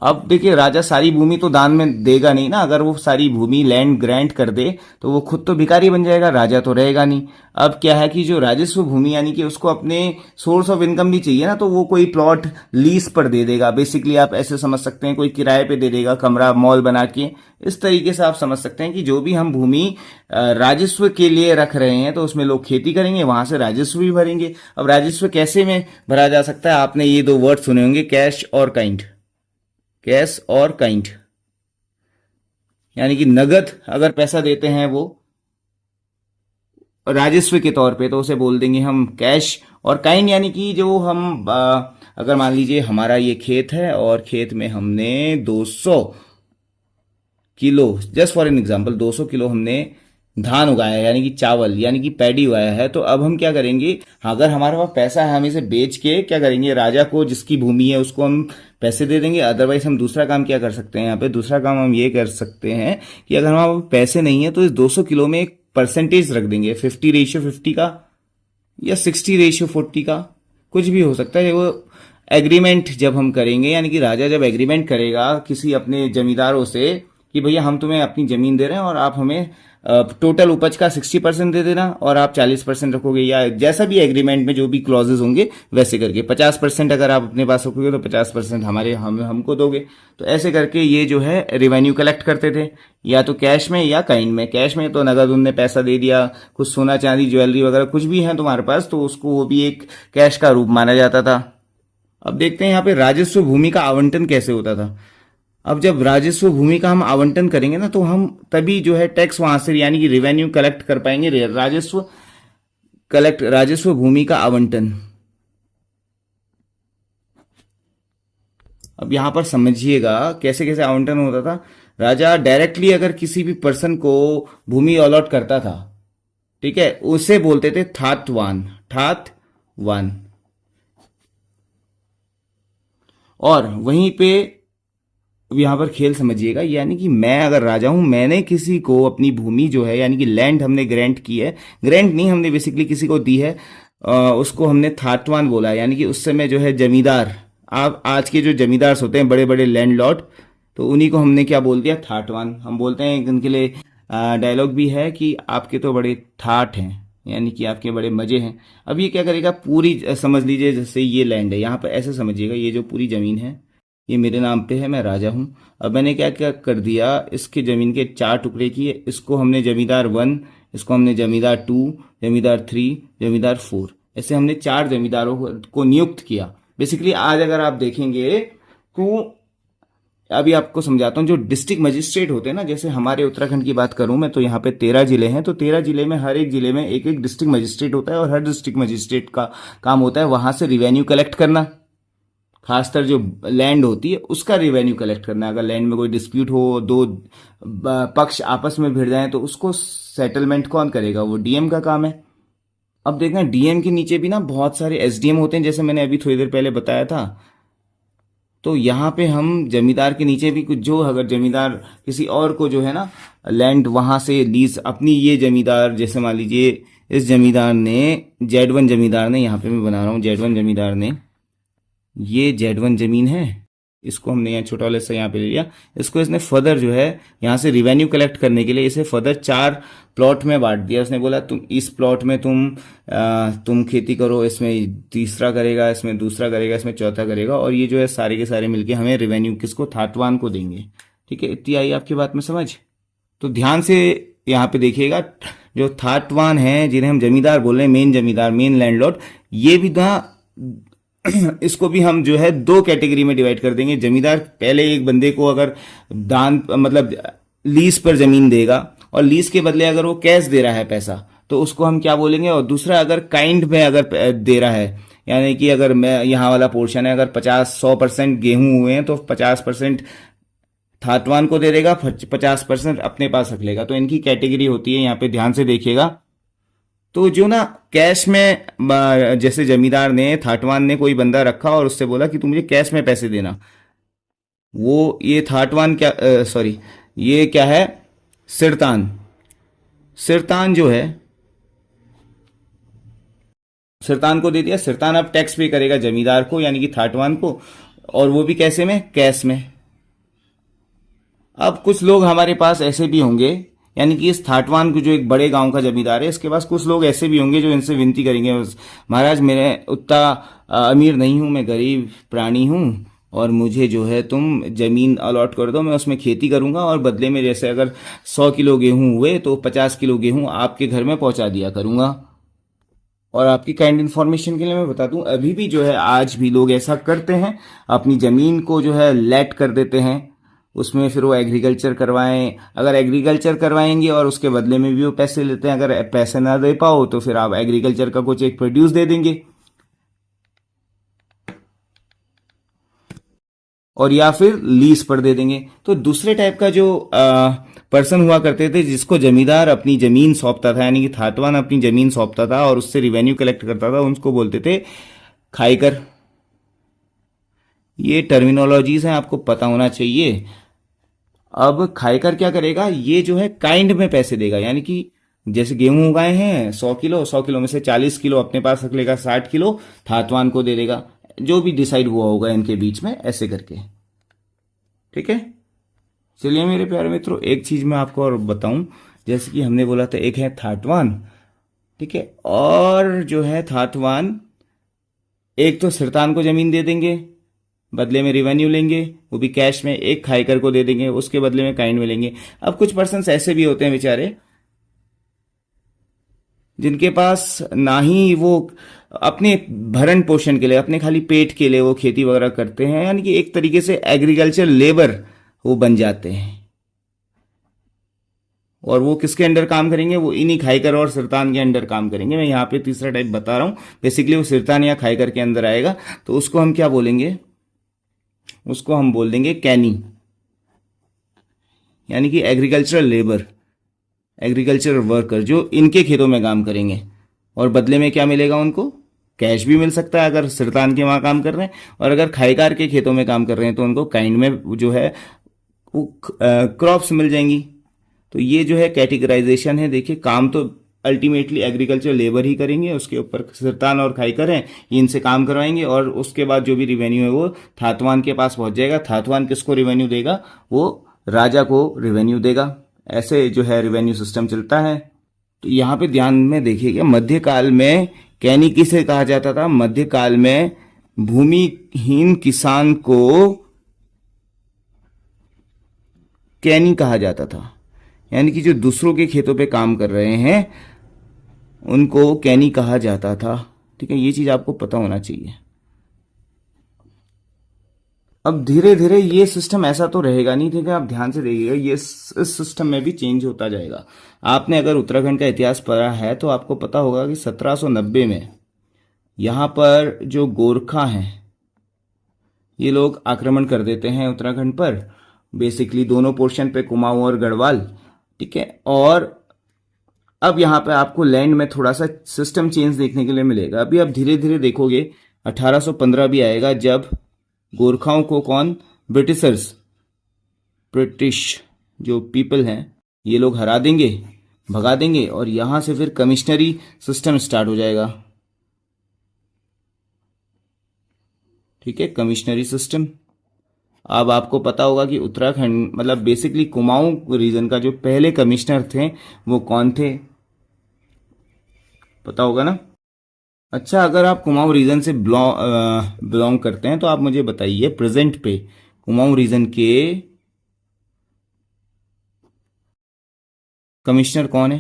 अब देखिए, राजा सारी भूमि तो दान में देगा नहीं ना। अगर वो सारी भूमि लैंड ग्रांट कर दे तो वो खुद तो भिखारी बन जाएगा, राजा तो रहेगा नहीं। अब क्या है कि जो राजस्व भूमि, यानी कि उसको अपने सोर्स ऑफ इनकम भी चाहिए ना, तो वो कोई प्लॉट लीज पर दे देगा। बेसिकली आप ऐसे समझ सकते हैं, कोई किराए पे दे देगा, कमरा मॉल बना के। इस तरीके से आप समझ सकते हैं कि जो भी हम भूमि राजस्व के लिए रख रहे हैं, तो उसमें लोग खेती करेंगे, वहां से राजस्व भी भरेंगे। अब राजस्व कैसे में भरा जा सकता है? आपने ये दो वर्ड सुने होंगे, कैश और काइंड। कैश और काइंड, यानी कि नगद अगर पैसा देते हैं वो राजस्व के तौर पे, तो उसे बोल देंगे हम कैश। और काइंड यानी कि जो हम अगर मान लीजिए हमारा ये खेत है और खेत में हमने 200 kilo, just for an example 200 kilo हमने धान उगाया है, यानी कि चावल, यानी कि पैडी उगाया है। तो अब हम क्या करेंगे, अगर हमारे पास पैसा है, हम इसे बेच के क्या करेंगे, राजा को जिसकी भूमि है उसको हम पैसे दे देंगे। अदरवाइज हम दूसरा काम क्या कर सकते हैं, यहाँ पे दूसरा काम हम ये कर सकते हैं कि अगर हमारे पास पैसे नहीं है तो इस 200 किलो में एक परसेंटेज रख देंगे, 50:50 का या 60:40 का, कुछ भी हो सकता है। वो एग्रीमेंट जब हम करेंगे, यानी कि राजा जब एग्रीमेंट करेगा किसी अपने जमींदारों से कि भैया हम तुम्हें अपनी जमीन दे रहे हैं और आप हमें टोटल उपज का 60% दे देना और आप 40% रखोगे, या जैसा भी एग्रीमेंट में जो भी क्लॉजेज होंगे वैसे करके 50% अगर आप अपने पास रखोगे तो 50% हमको दोगे। तो ऐसे करके ये जो है रेवेन्यू कलेक्ट करते थे, या तो कैश में या काइंड में। कैश में तो नगद उनने पैसा दे दिया, कुछ सोना चांदी ज्वेलरी वगैरह कुछ भी है तुम्हारे पास, तो उसको वो भी एक कैश का रूप माना जाता था। अब देखते हैं यहाँ पे राजस्व भूमि का आवंटन कैसे होता था। अब जब राजस्व भूमि का हम आवंटन करेंगे ना, तो हम तभी जो है टैक्स वहां से, यानी कि रेवेन्यू कलेक्ट कर पाएंगे। राजस्व भूमि का आवंटन। अब यहां पर समझिएगा कैसे कैसे आवंटन होता था। राजा डायरेक्टली अगर किसी भी पर्सन को भूमि अलॉट करता था, ठीक है, उसे बोलते थे ठातवान। और वहीं पे यहां पर खेल समझिएगा, यानी कि मैं अगर राजा हूं, मैंने किसी को अपनी भूमि जो है, यानी कि लैंड हमने ग्रांट की है, ग्रांट नहीं, हमने बेसिकली किसी को दी है, उसको हमने ठाटवान बोला। यानी कि उस समय जो है जमींदार, आप आज के जो जमींदार होते हैं बड़े बड़े लैंड लॉर्ड, तो उन्हीं को हमने क्या बोल दिया, ठाटवान। हम बोलते हैं, उनके लिए डायलॉग भी है कि आपके तो बड़े ठाठ हैं, यानी कि आपके बड़े मजे हैं। अब ये क्या करेगा, पूरी समझ लीजिए जैसे ये लैंड है, यहाँ पर ऐसे समझिएगा, ये जो पूरी जमीन है ये मेरे नाम पे है, मैं राजा हूं। अब मैंने क्या क्या कर दिया, इसके जमीन के 4 टुकड़े किए। इसको हमने जमींदार 1, इसको हमने जमींदार 2, जमींदार 3, जमींदार 4, ऐसे हमने 4 जमींदारों को नियुक्त किया। बेसिकली आज अगर आप देखेंगे तो अभी आपको समझाता हूँ, जो डिस्ट्रिक्ट मजिस्ट्रेट होते हैं ना, जैसे हमारे उत्तराखंड की बात करूं मैं, तो यहाँ पे 13 जिले हैं। तो 13 जिले में हर एक जिले में एक एक डिस्ट्रिक्ट मजिस्ट्रेट होता है, और हर डिस्ट्रिक्ट मजिस्ट्रेट का काम होता है वहां से रिवेन्यू कलेक्ट करना, खासकर जो लैंड होती है उसका रेवेन्यू कलेक्ट करना है। अगर लैंड में कोई डिस्प्यूट हो, दो पक्ष आपस में भिड़ जाएं, तो उसको सेटलमेंट कौन करेगा? वो डीएम का काम है। अब देखना, डीएम के नीचे भी ना बहुत सारे एसडीएम होते हैं, जैसे मैंने अभी थोड़ी देर पहले बताया था। तो यहाँ पे हम जमींदार के नीचे भी कुछ, जो अगर जमींदार किसी और को जो है ना लैंड वहां से लीज अपनी, ये जमींदार जैसे मान लीजिए इस जमींदार ने, Z1 जमींदार ने, यहाँ पे मैं बना रहा हूँ Z1 जमींदार ने, ये Z1 जमीन है, इसको हमने यहाँ छोटा वाले से यहाँ पे ले लिया। इसको इसने फर्दर जो है यहाँ से रिवेन्यू कलेक्ट करने के लिए इसे फर्दर 4 प्लॉट में बांट दिया। उसने बोला तुम इस प्लॉट में तुम खेती करो, इसमें तीसरा करेगा, इसमें दूसरा करेगा, इसमें चौथा करेगा, और ये जो है सारे के सारे मिलके हमें रिवेन्यू किसको? थाटवान को देंगे। ठीक है, इतनी आई आपकी बात में समझ? तो ध्यान से यहाँ पे देखिएगा, जो थाटवान है जिन्हें हम जमींदार बोल रहे हैं, मेन जमींदार, मेन लैंडलॉर्ड, ये भी ना इसको भी हम जो है 2 कैटेगरी में डिवाइड कर देंगे। जमींदार पहले एक बंदे को अगर दान मतलब लीज पर जमीन देगा और लीज के बदले अगर वो कैश दे रहा है पैसा, तो उसको हम क्या बोलेंगे? और दूसरा अगर काइंड में अगर दे रहा है, यानी कि अगर मैं यहाँ वाला पोर्शन है, अगर 100% गेहूं हुए हैं तो 50% थाटवान को दे देगा, 50% अपने पास रख लेगा। तो इनकी कैटेगरी होती है, यहाँ पे ध्यान से देखिएगा। तो जो ना कैश में, जैसे जमींदार ने, थाटवान ने कोई बंदा रखा और उससे बोला कि तू मुझे कैश में पैसे देना, वो ये थाटवान क्या, सॉरी, ये क्या है? सिरतान। सिरतान जो है, सिरतान को दे दिया। सिरतान अब टैक्स पे करेगा जमींदार को, यानी कि थाटवान को, और वो भी कैसे में? कैश में। अब कुछ लोग हमारे पास ऐसे भी होंगे, यानी कि इस थाटवान को, जो एक बड़े गांव का जमींदार है, इसके पास कुछ लोग ऐसे भी होंगे जो इनसे विनती करेंगे, महाराज मैं उतना अमीर नहीं हूं, मैं गरीब प्राणी हूं, और मुझे जो है तुम जमीन अलॉट कर दो, मैं उसमें खेती करूंगा, और बदले में जैसे अगर 100 किलो गेहूं हुए तो 50 किलो गेहूं आपके घर में पहुंचा दिया करूंगा। और आपकी काइंड इन्फॉर्मेशन के लिए मैं बता दूं, अभी भी जो है आज भी लोग ऐसा करते हैं, अपनी जमीन को जो है लेट कर देते हैं, उसमें फिर वो एग्रीकल्चर करवाएं। अगर एग्रीकल्चर करवाएंगे और उसके बदले में भी वो पैसे लेते हैं, अगर पैसे ना दे पाओ तो फिर आप एग्रीकल्चर का कुछ एक प्रोड्यूस दे देंगे, और या फिर लीज पर दे देंगे। तो दूसरे टाइप का जो पर्सन हुआ करते थे, जिसको जमींदार अपनी जमीन सौंपता था, यानी कि थाटवान अपनी जमीन सौंपता था और उससे रिवेन्यू कलेक्ट करता था, उनको बोलते थे खाईकर। ये टर्मिनोलॉजीज हैं, आपको पता होना चाहिए। अब खाईकर क्या करेगा? ये जो है काइंड में पैसे देगा, यानी कि जैसे गेहूं उगाए हैं 100 किलो, 100 किलो में से 40 किलो अपने पास रख लेगा, 60 किलो थाटवान को दे देगा, जो भी डिसाइड हुआ होगा इनके बीच में, ऐसे करके। ठीक है, चलिए मेरे प्यारे मित्रों, एक चीज मैं आपको और बताऊं, जैसे कि हमने बोला था एक है थाटवान, ठीक है, और जो है थाटवान एक तो सिरतान को जमीन दे देंगे, बदले में रिवेन्यू लेंगे, वो भी कैश में, एक खाईकर को दे देंगे, उसके बदले में काइंड में लेंगे। अब कुछ पर्सन्स ऐसे भी होते हैं बेचारे, जिनके पास ना ही वो अपने भरण पोषण के लिए, अपने खाली पेट के लिए वो खेती वगैरह करते हैं, यानी कि एक तरीके से एग्रीकल्चर लेबर वो बन जाते हैं, और वो किसके अंडर काम करेंगे? वो इन्हीं खाईकर और सिरतान के अंडर काम करेंगे। मैं यहाँ पे तीसरा टाइप बता रहा हूं, बेसिकली वो सिरतान या खाईकर के अंदर आएगा। तो उसको हम क्या बोलेंगे? उसको हम बोल देंगे कैनी, यानी कि एग्रीकल्चरल लेबर, एग्रीकल्चरल वर्कर, जो इनके खेतों में काम करेंगे, और बदले में क्या मिलेगा उनको? कैश भी मिल सकता है अगर सिरतान के वहां काम कर रहे हैं, और अगर खाईकार के खेतों में काम कर रहे हैं तो उनको काइंड में जो है वो क्रॉप्स मिल जाएंगी। तो ये जो है कैटेगराइजेशन है। देखिए, काम तो अल्टीमेटली एग्रीकल्चर लेबर ही करेंगे, उसके ऊपर सिरतान और खाईकर हैं, ये इनसे काम करवाएंगे, और उसके बाद जो भी रिवेन्यू है वो थाटवान के पास पहुंच जाएगा। थाटवान किसको रिवेन्यू देगा? वो राजा को रिवेन्यू देगा। ऐसे जो है रिवेन्यू सिस्टम चलता है। तो यहाँ पे ध्यान में देखिएगा, मध्यकाल में कैनी किसे कहा जाता था? मध्यकाल में भूमिहीन किसान को कैनी कहा जाता था, यानी कि जो दूसरों के खेतों पे काम कर रहे हैं उनको कैनी कहा जाता था। ठीक है, ये चीज आपको पता होना चाहिए। अब धीरे धीरे ये सिस्टम ऐसा तो रहेगा नहीं, ठीक है, आप ध्यान से देखिएगा, ये इस सिस्टम में भी चेंज होता जाएगा। आपने अगर उत्तराखंड का इतिहास पढ़ा है तो आपको पता होगा कि 1790 में यहाँ पर जो गोरखा हैं, ये लोग आक्रमण कर देते हैं उत्तराखंड पर, बेसिकली दोनों पोर्शन पे, कुमाऊं और गढ़वाल। ठीक है, और अब यहाँ पे आपको लैंड में थोड़ा सा सिस्टम चेंज देखने के लिए मिलेगा। अभी आप धीरे धीरे देखोगे 1815 भी आएगा जब गोरखाओं को कौन, ब्रिटिश जो पीपल हैं ये लोग हरा देंगे, भगा देंगे, और यहां से फिर कमिश्नरी सिस्टम स्टार्ट हो जाएगा। ठीक है, कमिश्नरी सिस्टम। अब आपको पता होगा कि उत्तराखंड मतलब बेसिकली कुमाऊं रीजन का जो पहले कमिश्नर थे वो कौन थे, पता होगा ना। अच्छा, अगर आप कुमाऊं रीजन से बिलोंग करते हैं तो आप मुझे बताइए प्रेजेंट पे कुमाऊं रीजन के कमिश्नर कौन है।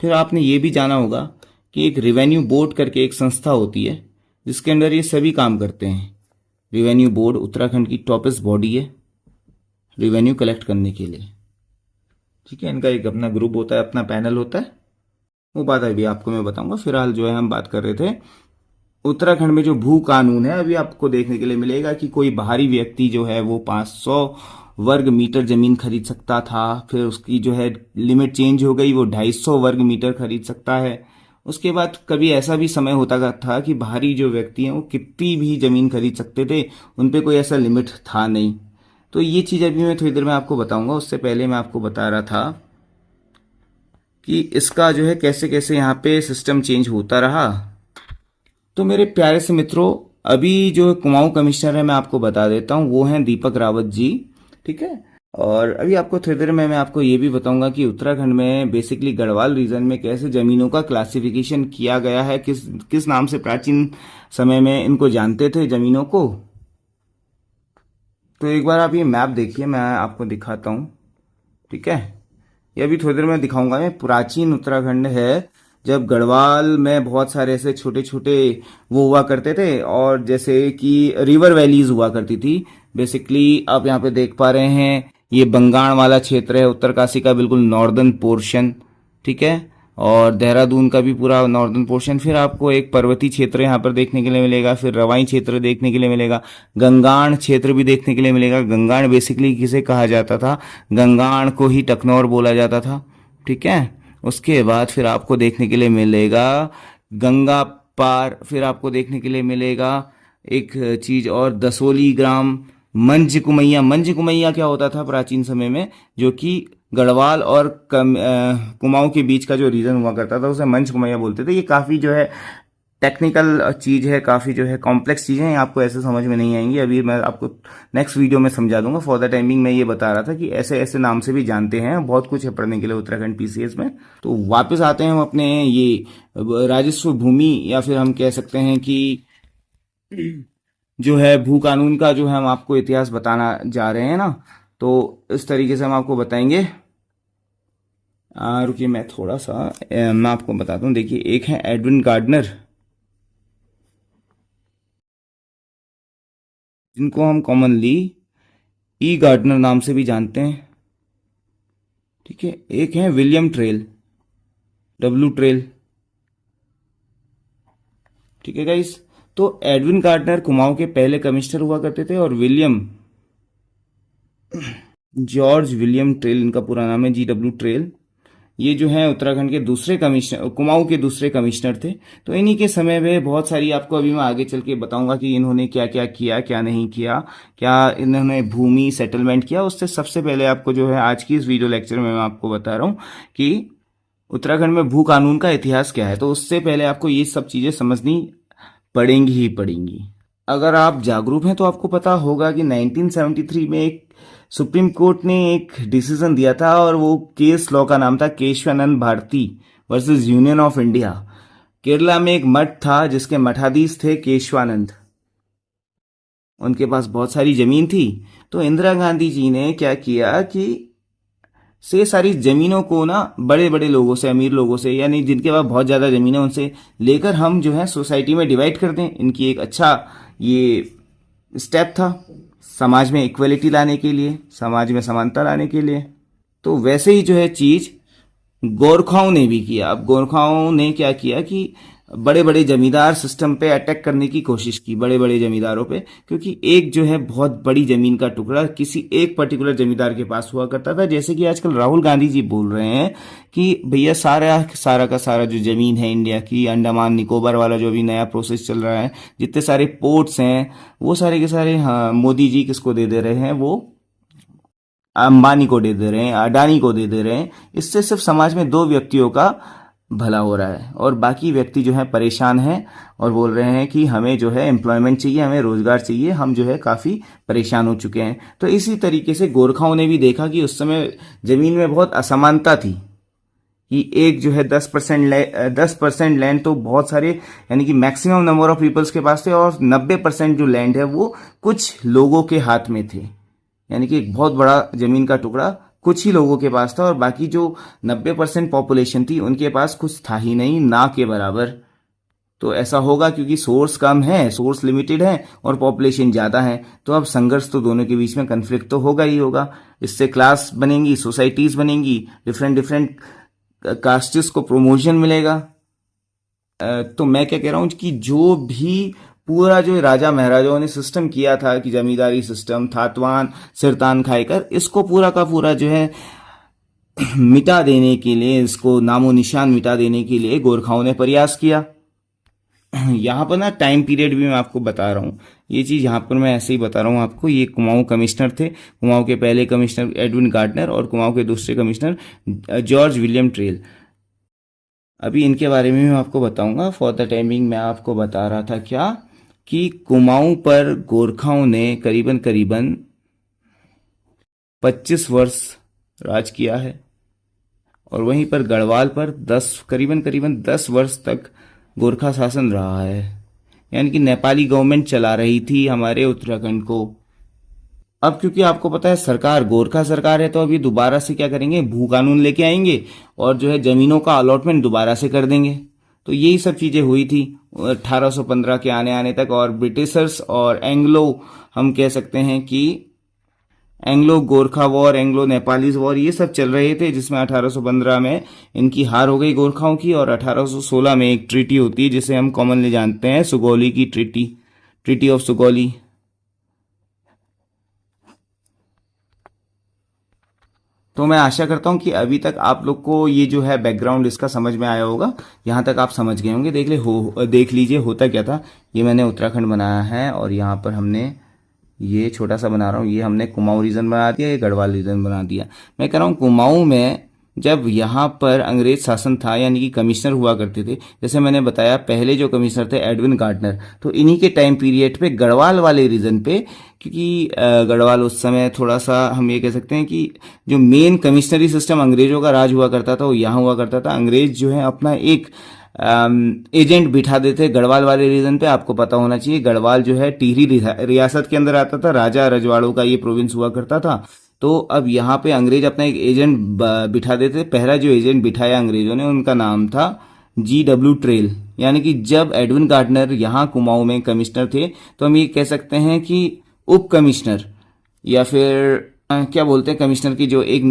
फिर आपने ये भी जाना होगा कि एक रिवेन्यू बोर्ड करके एक संस्था होती है जिसके अंदर ये सभी काम करते हैं। रिवेन्यू बोर्ड उत्तराखंड की टॉपेस्ट बॉडी है रिवेन्यू कलेक्ट करने के लिए। ठीक है, इनका एक अपना ग्रुप होता है, अपना पैनल होता है, वो बात अभी आपको मैं बताऊंगा। फिलहाल जो है हम बात कर रहे थे उत्तराखंड में जो भू कानून है, अभी आपको देखने के लिए मिलेगा कि कोई बाहरी व्यक्ति जो है वो 500 वर्ग मीटर जमीन खरीद सकता था, फिर उसकी जो है लिमिट चेंज हो गई, वो 250 वर्ग मीटर खरीद सकता है। उसके बाद कभी ऐसा भी समय होता था कि बाहरी जो व्यक्ति हैं वो कितनी भी जमीन खरीद सकते थे, उन पे कोई ऐसा लिमिट था नहीं। तो ये चीज़ अभी मैं थोड़ी देर में आपको बताऊंगा। उससे पहले मैं आपको बता रहा था कि इसका जो है कैसे कैसे यहाँ पे सिस्टम चेंज होता रहा। तो मेरे प्यारे से मित्रों, अभी जो कुमाऊं कमिश्नर है मैं आपको बता देता हूँ, वो हैं दीपक रावत जी। ठीक है, और अभी आपको थोड़ी देर में मैं आपको ये भी बताऊंगा कि उत्तराखंड में बेसिकली गढ़वाल रीजन में कैसे जमीनों का क्लासिफिकेशन किया गया है, किस किस नाम से प्राचीन समय में इनको जानते थे जमीनों को। तो एक बार आप ये मैप देखिए, मैं आपको दिखाता हूँ। ठीक है, ये अभी थोड़ी देर में दिखाऊंगा मैं। प्राचीन उत्तराखंड है जब गढ़वाल में बहुत सारे ऐसे छोटे छोटे वो हुआ करते थे, और जैसे कि रिवर वैलीज हुआ करती थी। बेसिकली आप यहाँ पे देख पा रहे हैं ये बंगाण वाला क्षेत्र है, उत्तरकाशी का बिल्कुल नॉर्दर्न पोर्शन। ठीक है, और देहरादून का भी पूरा नॉर्दर्न पोर्शन। फिर आपको एक पर्वतीय क्षेत्र यहाँ पर देखने के लिए मिलेगा, फिर रवाई क्षेत्र देखने के लिए मिलेगा, गंगाण क्षेत्र भी देखने के लिए मिलेगा। गंगाण बेसिकली किसे कहा जाता था, गंगाण को ही टकनौर बोला जाता था। ठीक है, उसके बाद फिर आपको देखने के लिए मिलेगा गंगा पार, फिर आपको देखने के लिए मिलेगा एक चीज और, दसोली ग्राम, मंझ कुमैया। मंझ कुमैया क्या होता था प्राचीन समय में, जो कि गढ़वाल और कुमाऊं के बीच का जो रीजन हुआ करता था उसे मंझ कुमैया बोलते थे। ये काफ़ी जो है टेक्निकल चीज़ है, काफ़ी जो है कॉम्प्लेक्स चीज़ें हैं, आपको ऐसे समझ में नहीं आएंगी। अभी मैं आपको नेक्स्ट वीडियो में समझा दूंगा। फॉर द टाइमिंग मैं ये बता रहा था कि ऐसे ऐसे नाम से भी जानते हैं, बहुत कुछ है पढ़ने के लिए उत्तराखंड पीसीएस में। तो वापस आते हैं हम अपने ये राजस्व भूमि, या फिर हम कह सकते हैं कि जो है भू कानून का जो है हम आपको इतिहास बताना जा रहे हैं ना, तो इस तरीके से हम आपको बताएंगे। रुकिए मैं थोड़ा सा मैं आपको बताता हूँ। देखिए, एक है एडविन गार्डनर, जिनको हम कॉमनली ई गार्डनर नाम से भी जानते हैं। ठीक है, एक है विलियम ट्रेल, डब्ल्यू ट्रेल। ठीक है गाइस, तो एडविन गार्डनर कुमाऊं के पहले कमिश्नर हुआ करते थे, और विलियम जॉर्ज विलियम ट्रेल इनका पूरा नाम है, GW ट्रेल। ये जो है उत्तराखंड के दूसरे कमिश्नर, कुमाऊं के दूसरे कमिश्नर थे। तो इन्हीं के समय में बहुत सारी, आपको अभी मैं आगे चल के बताऊंगा कि इन्होंने क्या क्या किया, क्या नहीं किया, क्या इन्होंने भूमि सेटलमेंट किया। उससे सबसे पहले आपको जो है आज की इस वीडियो लेक्चर में मैं आपको बता रहा हूँ कि उत्तराखंड में भू कानून का इतिहास क्या है। तो उससे पहले आपको ये सब चीज़ें समझनी पड़ेंगी ही पड़ेंगी। अगर आप जागरूक हैं तो आपको पता होगा कि 1973 में एक सुप्रीम कोर्ट ने एक डिसीजन दिया था, और वो केस लॉ का नाम था Keshavananda Bharati versus union of India. Kerala में एक मठ था जिसके मठाधीश थे केशवानंद, उनके पास बहुत सारी जमीन थी। तो इंदिरा गांधी जी ने क्या किया कि से सारी जमीनों को ना बड़े बड़े लोगों से, अमीर लोगों से, यानी जिनके पास बहुत ज़्यादा ज़मीन है उनसे लेकर हम जो है सोसाइटी में डिवाइड कर दें। इनकी एक अच्छा ये स्टेप था समाज में इक्वलिटी लाने के लिए, समाज में समानता लाने के लिए। तो वैसे ही जो है चीज़ गोरखाओं ने भी किया। अब गोरखाओं ने क्या किया कि बड़े बड़े जमींदार सिस्टम पे अटैक करने की कोशिश की, बड़े बड़े जमींदारों पे, क्योंकि एक जो है बहुत बड़ी जमीन का टुकड़ा किसी एक पर्टिकुलर जमींदार के पास हुआ करता था। जैसे कि आजकल राहुल गांधी जी बोल रहे हैं कि भैया सारा सारा का सारा जो जमीन है इंडिया की, अंडमान निकोबार वाला जो अभी नया प्रोसेस चल रहा है, जितने सारे पोर्ट्स हैं, वो सारे के सारे, हाँ, मोदी जी किसको दे दे रहे हैं, वो अंबानी को दे दे रहे हैं, अडानी को दे दे रहे हैं। इससे सिर्फ समाज में दो व्यक्तियों का भला हो रहा है और बाकी व्यक्ति जो है परेशान हैं और बोल रहे हैं कि हमें जो है एम्प्लॉयमेंट चाहिए, हमें रोजगार चाहिए, हम जो है काफ़ी परेशान हो चुके हैं। तो इसी तरीके से गोरखाओं ने भी देखा कि उस समय ज़मीन में बहुत असमानता थी कि एक जो है 10% लैंड तो बहुत सारे, यानी कि मैक्सिमम नंबर ऑफ पीपल्स के पास थे, और 90% जो लैंड है वो कुछ लोगों के हाथ में थे। यानी कि एक बहुत बड़ा जमीन का टुकड़ा कुछ ही लोगों के पास था और बाकी जो 90% पॉपुलेशन थी उनके पास कुछ था ही नहीं, ना के बराबर। तो ऐसा होगा क्योंकि सोर्स कम है, सोर्स लिमिटेड है और पॉपुलेशन ज़्यादा है, तो अब संघर्ष तो दोनों के बीच में कन्फ्लिक्ट तो होगा ही होगा। इससे क्लास बनेंगी, सोसाइटीज़ बनेंगी, डिफरेंट डिफरेंट कास्ट्स को प्रमोशन मिलेगा। तो मैं क्या कह रहा हूँ कि जो भी पूरा जो राजा महाराजाओं ने सिस्टम किया था कि जमींदारी सिस्टम, थातवान सिरतान खाएकर, इसको पूरा का पूरा जो है मिटा देने के लिए, इसको नामो निशान मिटा देने के लिए गोरखाओं ने प्रयास किया। यहाँ पर ना टाइम पीरियड भी मैं आपको बता रहा हूँ, ये चीज़ यहाँ पर मैं ऐसे ही बता रहा हूँ आपको। ये कुमाऊँ कमिश्नर थे, कुमाऊँ के पहले कमिश्नर एडविन गार्डनर और कुमाऊँ के दूसरे कमिश्नर जॉर्ज विलियम ट्रेल। अभी इनके बारे में मैं आपको बताऊंगा। फॉर द टाइमिंग मैं आपको बता रहा था क्या कि कुमाऊं पर गोरखाओं ने करीबन करीबन 25 वर्ष राज किया है और वहीं पर गढ़वाल पर करीबन करीबन 10 वर्ष तक गोरखा शासन रहा है। यानी कि नेपाली गवर्नमेंट चला रही थी हमारे उत्तराखंड को। अब क्योंकि आपको पता है सरकार गोरखा सरकार है, तो अभी दोबारा से क्या करेंगे, भू कानून लेके आएंगे और जो है जमीनों का अलॉटमेंट दोबारा से कर देंगे। तो यही सब चीजें हुई थी 1815 के आने आने तक। और ब्रिटिशर्स और एंग्लो, हम कह सकते हैं कि Anglo Gorkha war, Anglo Nepalese war, ये सब चल रहे थे, जिसमें 1815 में इनकी हार हो गई गोरखाओं की और 1816 में एक ट्रीटी होती है जिसे हम कॉमनली जानते हैं सुगौली की ट्रीटी, ट्रीटी ऑफ सुगौली। तो मैं आशा करता हूँ कि अभी तक आप लोग को ये जो है बैकग्राउंड इसका समझ में आया होगा। यहाँ तक आप समझ गए होंगे। देख लीजिए होता क्या था। ये मैंने उत्तराखंड बनाया है और यहाँ पर हमने ये छोटा सा बना रहा हूँ, ये हमने कुमाऊँ रीजन बना दिया, ये गढ़वाल रीजन बना दिया। मैं कह रहा हूँ कुमाऊँ में जब यहाँ पर अंग्रेज शासन था, यानी कि कमिश्नर हुआ करते थे, जैसे मैंने बताया पहले जो कमिश्नर थे एडविन गार्डनर, तो इन्हीं के टाइम पीरियड पे गढ़वाल वाले रीजन पे, क्योंकि गढ़वाल उस समय थोड़ा सा हम ये कह सकते हैं कि जो मेन कमिश्नरी सिस्टम अंग्रेजों का राज हुआ करता था वो यहाँ हुआ करता था। अंग्रेज जो है अपना एक एजेंट बिठा देते गढ़वाल वाले रीजन पे। आपको पता होना चाहिए गढ़वाल जो है टिहरी रियासत के अंदर आता था, राजा रजवाड़ों का ये प्रोविंस हुआ करता था। तो अब यहाँ पे अंग्रेज अपना एक एजेंट बिठा देते। पहला जो एजेंट बिठाया अंग्रेजों ने उनका नाम था GW ट्रेल। यानी कि जब एडविन गार्डनर यहाँ कुमाऊं में कमिश्नर थे तो हम ये कह सकते हैं कि उप कमिश्नर या फिर क्या बोलते हैं कमिश्नर की जो एक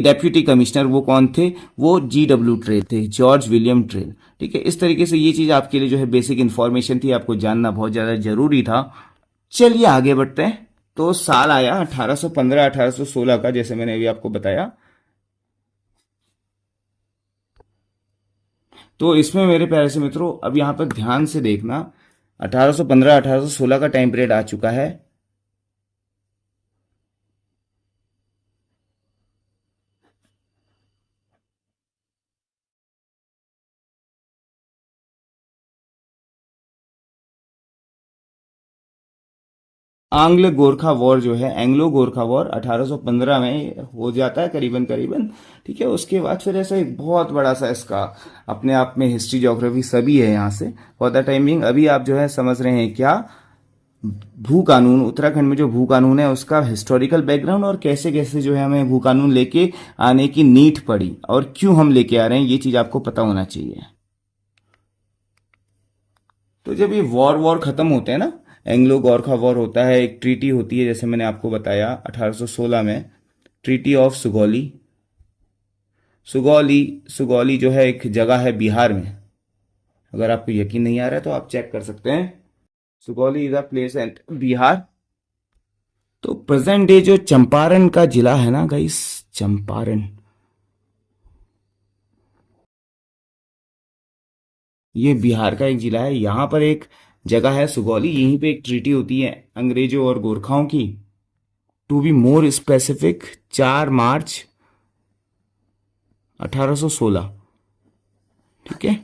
डेप्यूटी कमिश्नर, वो कौन थे, वो GW ट्रेल थे, जॉर्ज विलियम ट्रेल। ठीक है, इस तरीके से ये चीज आपके लिए जो है बेसिक इन्फॉर्मेशन थी, आपको जानना बहुत ज्यादा जरूरी था। चलिए आगे बढ़ते हैं। तो साल आया 1815 1816 का, जैसे मैंने अभी आपको बताया। तो इसमें मेरे प्यारे से मित्रों अब यहाँ पर ध्यान से देखना, 1815 1816 का टाइम पीरियड आ चुका है। आंग्ल गोरखा वॉर जो है, एंग्लो गोरखा वॉर 1815 में हो जाता है करीबन करीबन। ठीक है, उसके बाद फिर ऐसा एक बहुत बड़ा सा इसका अपने आप में हिस्ट्री ज्योग्राफी सभी है यहाँ से। फॉर द टाइमिंग अभी आप जो है समझ रहे हैं क्या, भू कानून, उत्तराखंड में जो भू कानून है उसका हिस्टोरिकल बैकग्राउंड और कैसे कैसे जो है हमें भू कानून लेके आने की नीड पड़ी और क्यों हम लेके आ रहे हैं, ये चीज आपको पता होना चाहिए। तो जब ये वॉर खत्म होते हैं ना, एंग्लो गोरखा वॉर होता है, एक ट्रीटी होती है जैसे मैंने आपको बताया 1816 में, ट्रीटी ऑफ सुगौली। सुगौली जो है एक जगह है बिहार में। अगर आपको यकीन नहीं आ रहा है तो आप चेक कर सकते हैं। Sugauli is a place at Bihar. तो प्रेजेंट डे जो चंपारण का जिला है ना गाइस, चंपारण, ये बिहार का एक जिला है। यहाँ पर एक जगह है सुगौली, यहीं पे एक ट्रीटी होती है अंग्रेजों और गोरखाओं की। टू बी मोर स्पेसिफिक 4 मार्च 1816। ठीक है।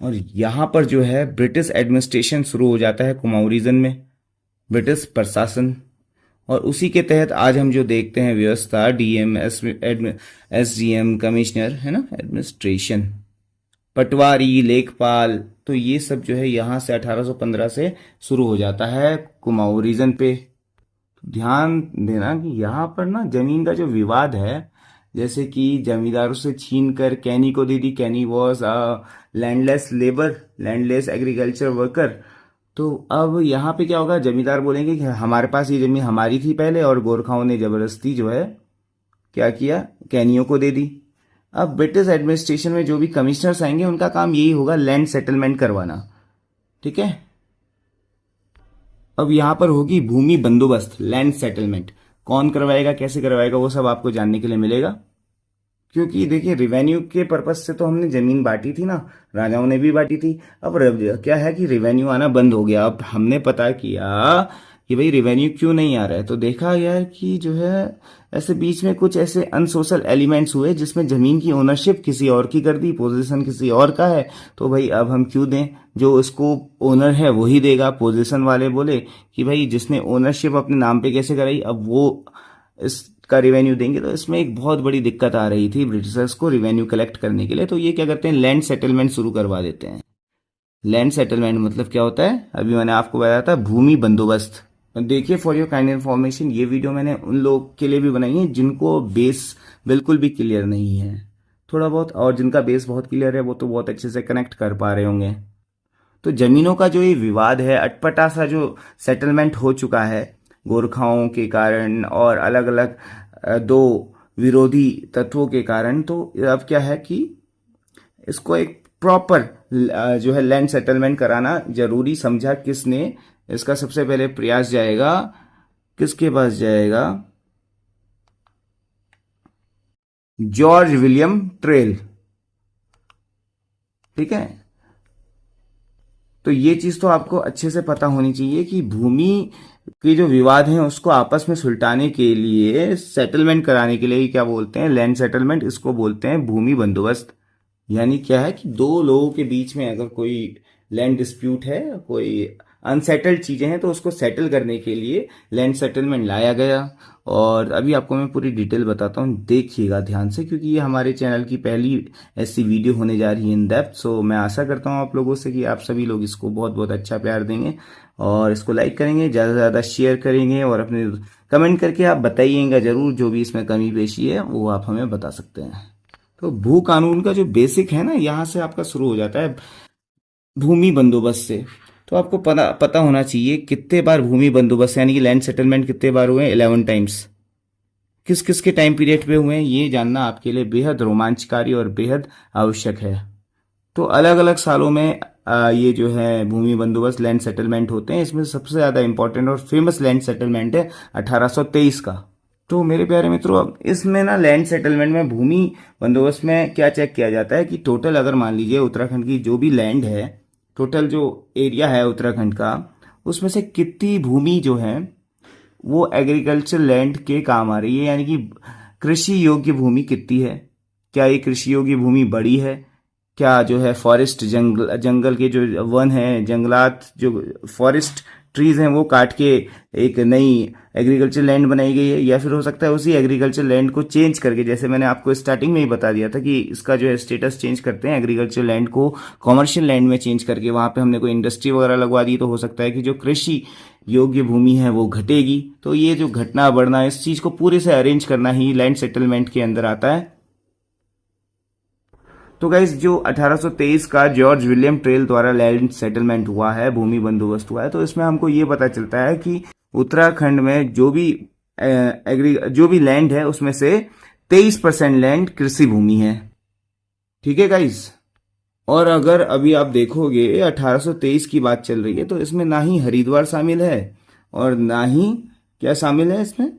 और यहाँ पर जो है ब्रिटिश एडमिनिस्ट्रेशन शुरू हो जाता है कुमाऊं रीजन में, ब्रिटिश प्रशासन। और उसी के तहत आज हम जो देखते हैं व्यवस्था, डीएम, एसडीएम, कमिश्नर, है ना, एडमिनिस्ट्रेशन, पटवारी, लेखपाल, तो ये सब जो है यहाँ से 1815 से शुरू हो जाता है कुमाऊं रीजन पे। ध्यान देना कि यहाँ पर ना जमीन का जो विवाद है, जैसे कि जमींदारों से छीन कर कैनी को दे दी, कैनी was landless labour, landless agriculture worker. तो अब यहाँ पे क्या होगा, जमींदार बोलेंगे कि हमारे पास ये जमीन हमारी थी पहले, और गोरखाओं ने जबरदस्ती जो है क्या किया, कैनियों को दे दी। अब ब्रिटिश एडमिनिस्ट्रेशन में जो भी कमिश्नर्स आएंगे उनका काम यही होगा, लैंड सेटलमेंट करवाना। ठीक है। अब यहाँ पर होगी भूमि बंदोबस्त, लैंड सेटलमेंट। कौन करवाएगा, कैसे करवाएगा, वो सब आपको जानने के लिए मिलेगा। क्योंकि देखिए रिवेन्यू के पर्पज से तो हमने जमीन बांटी थी ना, राजाओं ने भी बांटी थी। अब क्या है कि रिवेन्यू आना बंद हो गया। अब हमने पता किया कि भाई रिवेन्यू क्यों नहीं आ रहा है, तो देखा गया कि जो है ऐसे बीच में कुछ ऐसे अनसोशल एलिमेंट्स हुए जिसमें जमीन की ओनरशिप किसी और की कर दी, पोजीशन किसी और का है, तो भाई अब हम क्यों दें, जो उसको ओनर है वही देगा। पोजीशन वाले बोले कि भाई जिसने ओनरशिप अपने नाम पे कैसे कराई, अब वो इसका रिवेन्यू देंगे। तो इसमें एक बहुत बड़ी दिक्कत आ रही थी ब्रिटिशर्स को रिवेन्यू कलेक्ट करने के लिए। तो ये क्या करते हैं, लैंड सेटलमेंट शुरू करवा देते हैं। लैंड सेटलमेंट मतलब क्या होता है, अभी मैंने आपको बताया था, भूमि बंदोबस्त। देखिए फॉर योर काइंड इन्फॉर्मेशन, ये वीडियो मैंने उन लोग के लिए भी बनाई है जिनको बेस बिल्कुल भी क्लियर नहीं है, थोड़ा बहुत, और जिनका बेस बहुत क्लियर है वो तो बहुत अच्छे से कनेक्ट कर पा रहे होंगे। तो जमीनों का जो ये विवाद है, अटपटा सा जो सेटलमेंट हो चुका है गोरखाओं के कारण और अलग अलग दो विरोधी तत्वों के कारण, तो अब क्या है कि इसको एक प्रॉपर जो है लैंड सेटलमेंट कराना जरूरी समझा। किसने, इसका सबसे पहले प्रयास जाएगा, किसके पास जाएगा, जॉर्ज विलियम ट्रेल। ठीक है। तो ये चीज तो आपको अच्छे से पता होनी चाहिए कि भूमि के जो विवाद हैं उसको आपस में सुलटाने के लिए, सेटलमेंट कराने के लिए क्या बोलते हैं, लैंड सेटलमेंट, इसको बोलते हैं भूमि बंदोबस्त। यानी क्या है कि दो लोगों के बीच में अगर कोई लैंड डिस्प्यूट है, कोई अनसेटल्ड चीजें हैं, तो उसको सेटल करने के लिए लैंड सेटलमेंट लाया गया। और अभी आपको मैं पूरी डिटेल बताता हूँ, देखिएगा ध्यान से, क्योंकि ये हमारे चैनल की पहली ऐसी वीडियो होने जा रही है इन डेप्थ। सो मैं आशा करता हूँ आप लोगों से कि आप सभी लोग इसको बहुत बहुत अच्छा प्यार देंगे और इसको लाइक करेंगे, ज़्यादा से ज़्यादा शेयर करेंगे, और अपने कमेंट करके आप बताइएगा ज़रूर, जो भी इसमें कमी पेशी है वो आप हमें बता सकते हैं। तो भू कानून का जो बेसिक है ना, यहाँ से आपका शुरू हो जाता है भूमि बंदोबस्त से। तो आपको पता होना चाहिए कितने बार भूमि बंदोबस्त यानी कि लैंड सेटलमेंट कितने बार हुए हैं, 11 टाइम्स। किस किस के टाइम पीरियड पे हुए हैं ये जानना आपके लिए बेहद रोमांचकारी और बेहद आवश्यक है। तो अलग अलग सालों में ये जो है भूमि बंदोबस्त लैंड सेटलमेंट होते हैं। इसमें सबसे ज़्यादा इंपॉर्टेंट और फेमस लैंड सेटलमेंट है 1823 का। तो मेरे प्यारे मित्रों, अब इसमें ना लैंड सेटलमेंट में भूमि बंदोबस्त में क्या चेक किया जाता है कि टोटल, अगर मान लीजिए उत्तराखंड की जो भी लैंड है, टोटल जो एरिया है उत्तराखंड का, उसमें से कितनी भूमि जो है वो एग्रीकल्चर लैंड के काम आ रही है, यानी कि कृषि योग्य भूमि कितनी है। क्या ये कृषि योग्य भूमि बड़ी है, क्या जो है फॉरेस्ट जंगल के जो वन है, जंगलात, जो फॉरेस्ट ट्रीज हैं वो काट के एक नई एग्रीकल्चर लैंड बनाई गई है, या फिर हो सकता है उसी एग्रीकल्चर लैंड को चेंज करके, जैसे मैंने आपको स्टार्टिंग में ही बता दिया था कि इसका जो है स्टेटस चेंज करते हैं, एग्रीकल्चर लैंड को कॉमर्शियल लैंड में चेंज करके वहां पे हमने कोई इंडस्ट्री वगैरह लगवा दी, तो हो सकता है कि जो कृषि योग्य भूमि है वो घटेगी। तो ये जो घटना बढ़ना, इस चीज को पूरे से अरेंज करना ही लैंड सेटलमेंट के अंदर आता है। तो गाइस, जो 1823 का जॉर्ज विलियम ट्रेल द्वारा लैंड सेटलमेंट हुआ है, भूमि बंदोबस्त हुआ है, तो इसमें हमको ये पता चलता है कि उत्तराखंड में जो भी लैंड है उसमें से 23% लैंड कृषि भूमि है। ठीक है गाइस। और अगर अभी आप देखोगे 1823 की बात चल रही है, तो इसमें ना ही हरिद्वार शामिल है और ना ही क्या शामिल है इसमें,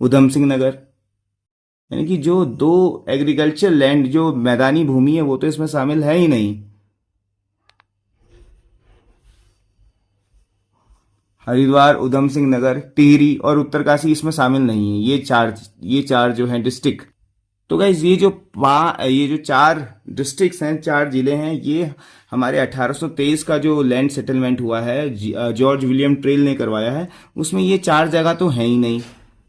उधम सिंह नगर। यानी कि जो दो एग्रीकल्चर लैंड, जो मैदानी भूमि है, वो तो इसमें शामिल है ही नहीं। हरिद्वार, उधम सिंह नगर, टिहरी और उत्तरकाशी इसमें शामिल नहीं है। ये चार जो हैं डिस्ट्रिक्ट। तो गाइज ये जो चार डिस्ट्रिक्ट्स हैं, चार जिले हैं, ये हमारे 1823 का जो लैंड सेटलमेंट हुआ है, जॉर्ज विलियम ट्रेल ने करवाया है, उसमें ये चार जगह तो है ही नहीं।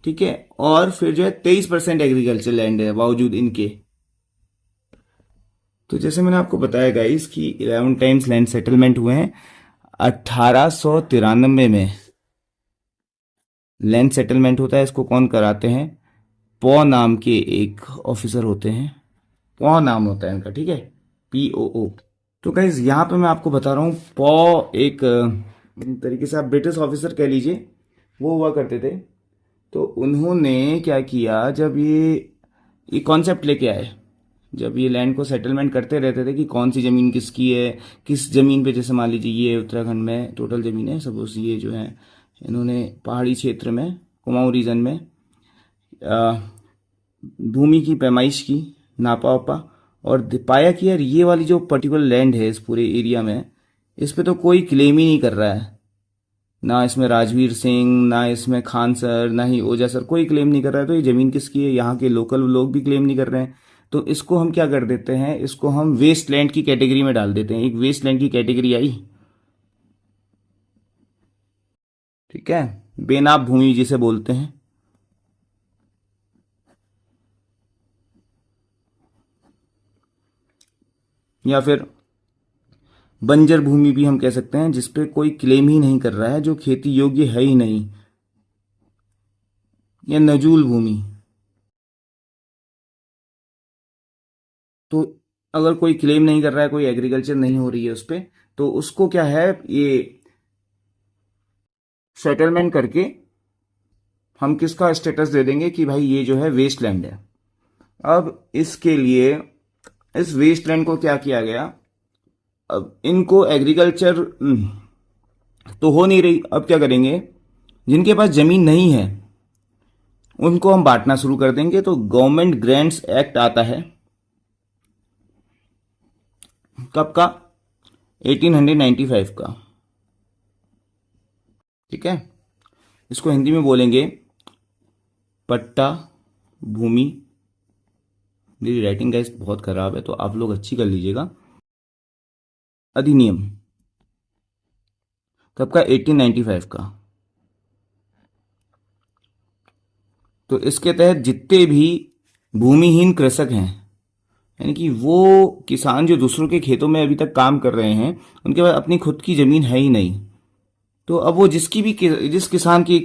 ठीक है। और फिर जो है 23% एग्रीकल्चर लैंड है बावजूद इनके। तो जैसे मैंने आपको बताया गाइस कि 11 टाइम्स लैंड सेटलमेंट हुए हैं। 1893 में लैंड सेटलमेंट होता है। इसको कौन कराते हैं? पॉ नाम के एक ऑफिसर होते हैं। पॉ नाम होता है इनका, ठीक है, POO। तो गाइज यहाँ पे मैं आपको बता रहा हूँ, पॉ एक तरीके से आप ब्रिटिश ऑफिसर कह लीजिए, वो हुआ करते थे। तो उन्होंने क्या किया, जब ये कॉन्सेप्ट लेके आए, जब ये लैंड को सेटलमेंट करते रहते थे कि कौन सी ज़मीन किसकी है, किस ज़मीन पे, जैसे मान लीजिए ये उत्तराखंड में टोटल ज़मीन है, सपोज ये जो है, इन्होंने पहाड़ी क्षेत्र में, कुमाऊं रीजन में भूमि की पैमाइश की, नापा वापा, और पाया कि यार ये वाली जो पर्टिकुलर लैंड है इस पूरे एरिया में, इस पे तो कोई क्लेम ही नहीं कर रहा है। ना इसमें राजवीर सिंह, ना इसमें खान सर, ना ही ओझा सर, कोई क्लेम नहीं कर रहा है। तो ये ज़मीन किसकी है? यहाँ के लोकल लोग भी क्लेम नहीं कर रहे हैं। तो इसको हम क्या कर देते हैं, इसको हम वेस्ट लैंड की कैटेगरी में डाल देते हैं। एक वेस्ट लैंड की कैटेगरी आई, ठीक है, बेनाब भूमि जिसे बोलते हैं। या फिर बंजर भूमि भी हम कह सकते हैं, जिसपे कोई क्लेम ही नहीं कर रहा है, जो खेती योग्य है ही नहीं। या नजूल भूमि। तो अगर कोई क्लेम नहीं कर रहा है, कोई एग्रीकल्चर नहीं हो रही है उस पे, तो उसको क्या है, ये सेटलमेंट करके हम किसका स्टेटस दे देंगे कि भाई ये जो है वेस्ट लैंड है। अब इसके लिए इस वेस्ट लैंड को क्या किया गया, अब इनको एग्रीकल्चर तो हो नहीं रही, अब क्या करेंगे, जिनके पास जमीन नहीं है उनको हम बांटना शुरू कर देंगे। तो गवर्नमेंट ग्रांट्स एक्ट आता है, कब का? 1895 का। ठीक है। इसको हिंदी में बोलेंगे पट्टा भूमि। मेरी राइटिंग गाइस बहुत खराब है, तो आप लोग अच्छी कर लीजिएगा। अधिनियम कब का? 1895 का। तो इसके तहत जितने भी भूमिहीन कृषक हैं, यानी कि वो किसान जो दूसरों के खेतों में अभी तक काम कर रहे हैं, उनके पास अपनी खुद की जमीन है ही नहीं, तो अब वो जिस किसान की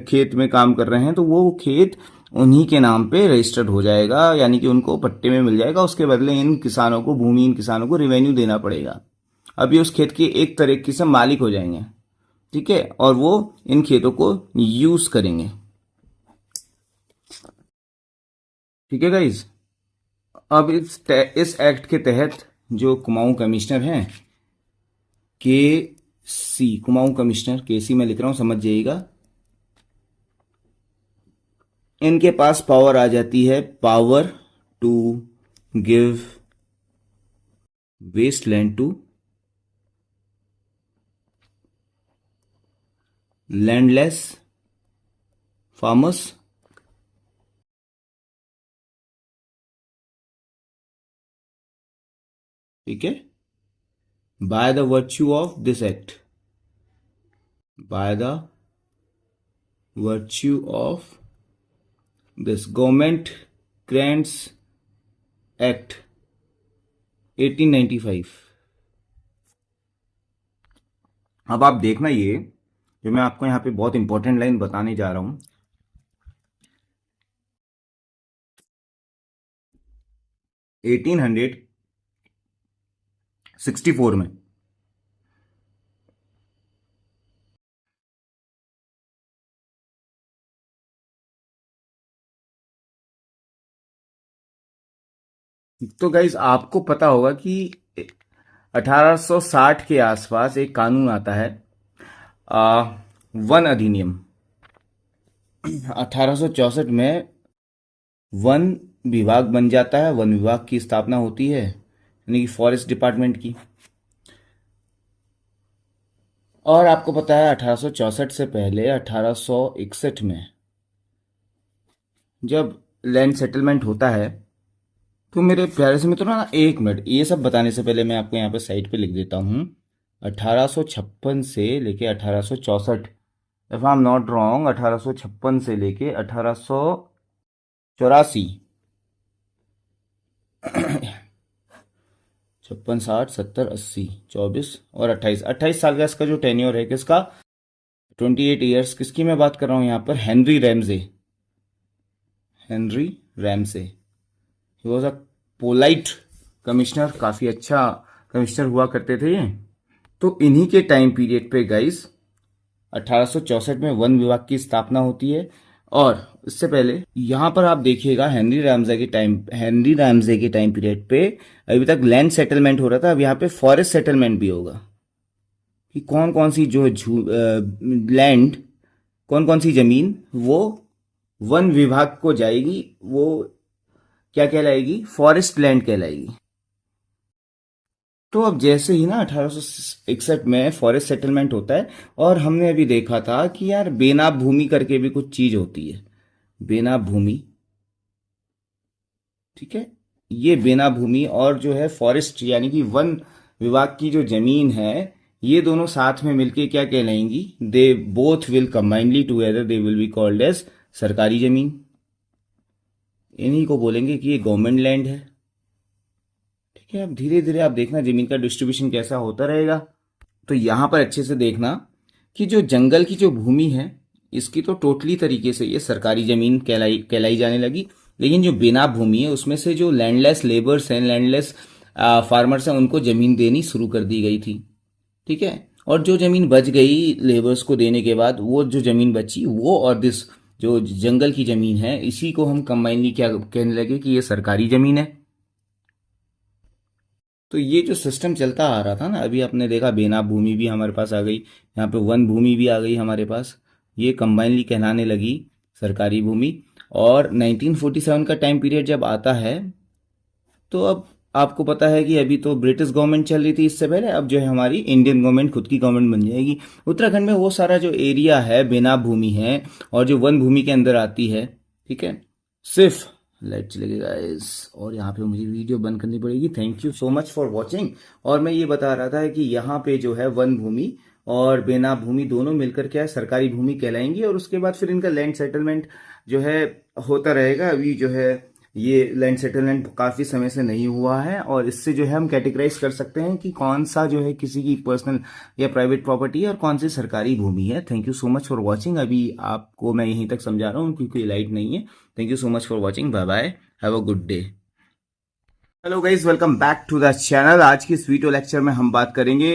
खेत में काम कर रहे हैं, तो वो खेत उन्हीं के नाम पे रजिस्टर्ड हो जाएगा, यानी कि उनको पट्टे में मिल जाएगा। उसके बदले इन किसानों को, भूमिहीन किसानों को रिवेन्यू देना पड़ेगा। अब ये उस खेत के एक तरीके से मालिक हो जाएंगे। ठीक है। और वो इन खेतों को यूज करेंगे। ठीक है गाइज। अब इस एक्ट के तहत जो कुमाऊं कमिश्नर हैं, KC, कुमाऊं कमिश्नर, KC मैं लिख रहा हूं, समझ जाइएगा, इनके पास पावर आ जाती है, power to give waste land to landless farmers. ठीक है। By the virtue of this act, by the virtue of this government grants act 1895। अब आप देखना, ये जो मैं आपको यहाँ पे बहुत इंपॉर्टेंट लाइन बताने जा रहा हूं, 1864 में तो गाइज आपको पता होगा कि 1860 के आसपास एक कानून आता है, आ, वन अधिनियम। 1864 में वन विभाग बन जाता है, वन विभाग की स्थापना होती है, यानी कि फॉरेस्ट डिपार्टमेंट की। और आपको पता है 1864 से पहले 1861 में जब लैंड सेटलमेंट होता है, तो मेरे प्यारे से मित्रों ना, एक मिनट, ये सब बताने से पहले मैं आपको यहाँ पे साइड पे लिख देता हूँ। 1856 से लेके 1864, if I am not wrong, 1856 से लेके 1884, 56, 60, 70, 80, 24 और 28, 28 साल का इसका जो टेन्योर है किसका, 28 ईयर्स। किसकी मैं बात कर रहा हूँ यहाँ पर, Henry Ramsay. Henry Ramsay, he was a polite commissioner, काफ़ी अच्छा कमिश्नर हुआ करते थे ये। तो इन्हीं के टाइम पीरियड पे गाइस 1864 में वन विभाग की स्थापना होती है। और इससे पहले यहाँ पर आप देखिएगा, हेनरी रैमजे के टाइम पीरियड पे अभी तक लैंड सेटलमेंट हो रहा था। अब यहाँ पे फॉरेस्ट सेटलमेंट भी होगा कि कौन कौन सी जो लैंड, कौन कौन सी जमीन वो वन विभाग को जाएगी, वो क्या कहलाएगी, फॉरेस्ट लैंड कहलाएगी। तो अब जैसे ही ना 1861 में फॉरेस्ट सेटलमेंट होता है, और हमने अभी देखा था कि यार बेनाम भूमि करके भी कुछ चीज होती है, बेनाम भूमि, ठीक है। ये बेनाम भूमि और जो है फॉरेस्ट यानी कि वन विभाग की जो जमीन है, ये दोनों साथ में मिलके क्या कहलाएंगी, they both will combinely together they will be called as सरकारी जमीन। इन्हीं को बोलेंगे कि ये गवर्नमेंट लैंड है, ठीक है। अब धीरे धीरे आप देखना जमीन का डिस्ट्रीब्यूशन कैसा होता रहेगा। तो यहाँ पर अच्छे से देखना कि जो जंगल की जो भूमि है, इसकी तो टोटली तरीके से ये सरकारी जमीन कहलाई जाने लगी। लेकिन जो बेनाम भूमि है उसमें से जो लैंडलेस लेबर्स हैं, लैंडलेस फार्मर्स हैं, उनको जमीन देनी शुरू कर दी गई थी, ठीक है। और जो जमीन बच गई लेबर्स को देने के बाद, वो जो जमीन बची वो और दिस जो जंगल की जमीन है, इसी को हम कंबाइनली क्या कहने लगे कि ये सरकारी जमीन है। तो ये जो सिस्टम चलता आ रहा था ना, अभी आपने देखा बेनाम भूमि भी हमारे पास आ गई, यहाँ पे वन भूमि भी आ गई हमारे पास, ये कंबाइनली कहलाने लगी सरकारी भूमि। और 1947 का टाइम पीरियड जब आता है, तो अब आपको पता है कि अभी तो ब्रिटिश गवर्नमेंट चल रही थी इससे पहले, अब जो है हमारी इंडियन गवर्नमेंट खुद की गवर्नमेंट बन जाएगी। उत्तराखंड में वो सारा जो एरिया है बेनाम भूमि है और जो वन भूमि के अंदर आती है, ठीक है। सिर्फ लाइट चलेगी गाइस, और यहाँ पे मुझे वीडियो बंद करनी पड़ेगी। Thank you so much for watching. और मैं ये बता रहा था कि यहाँ पे जो है वन भूमि और बेनाम भूमि दोनों मिलकर क्या है, सरकारी भूमि कहलाएंगी। और उसके बाद फिर इनका लैंड सेटलमेंट जो है होता रहेगा। अभी जो है ये लैंड सेटलमेंट काफ़ी समय से नहीं हुआ है, और इससे जो है हम कैटेगराइज कर सकते हैं कि कौन सा जो है किसी की पर्सनल या प्राइवेट प्रॉपर्टी है और कौन सी सरकारी भूमि है। Thank you so much for watching. अभी आपको मैं यहीं तक समझा रहा हूँ क्योंकि लाइट नहीं है। Thank you so much for watching, bye bye, have a good day. Hello guys, welcome back to the channel. आज की इस वीडियो लेक्चर में हम बात करेंगे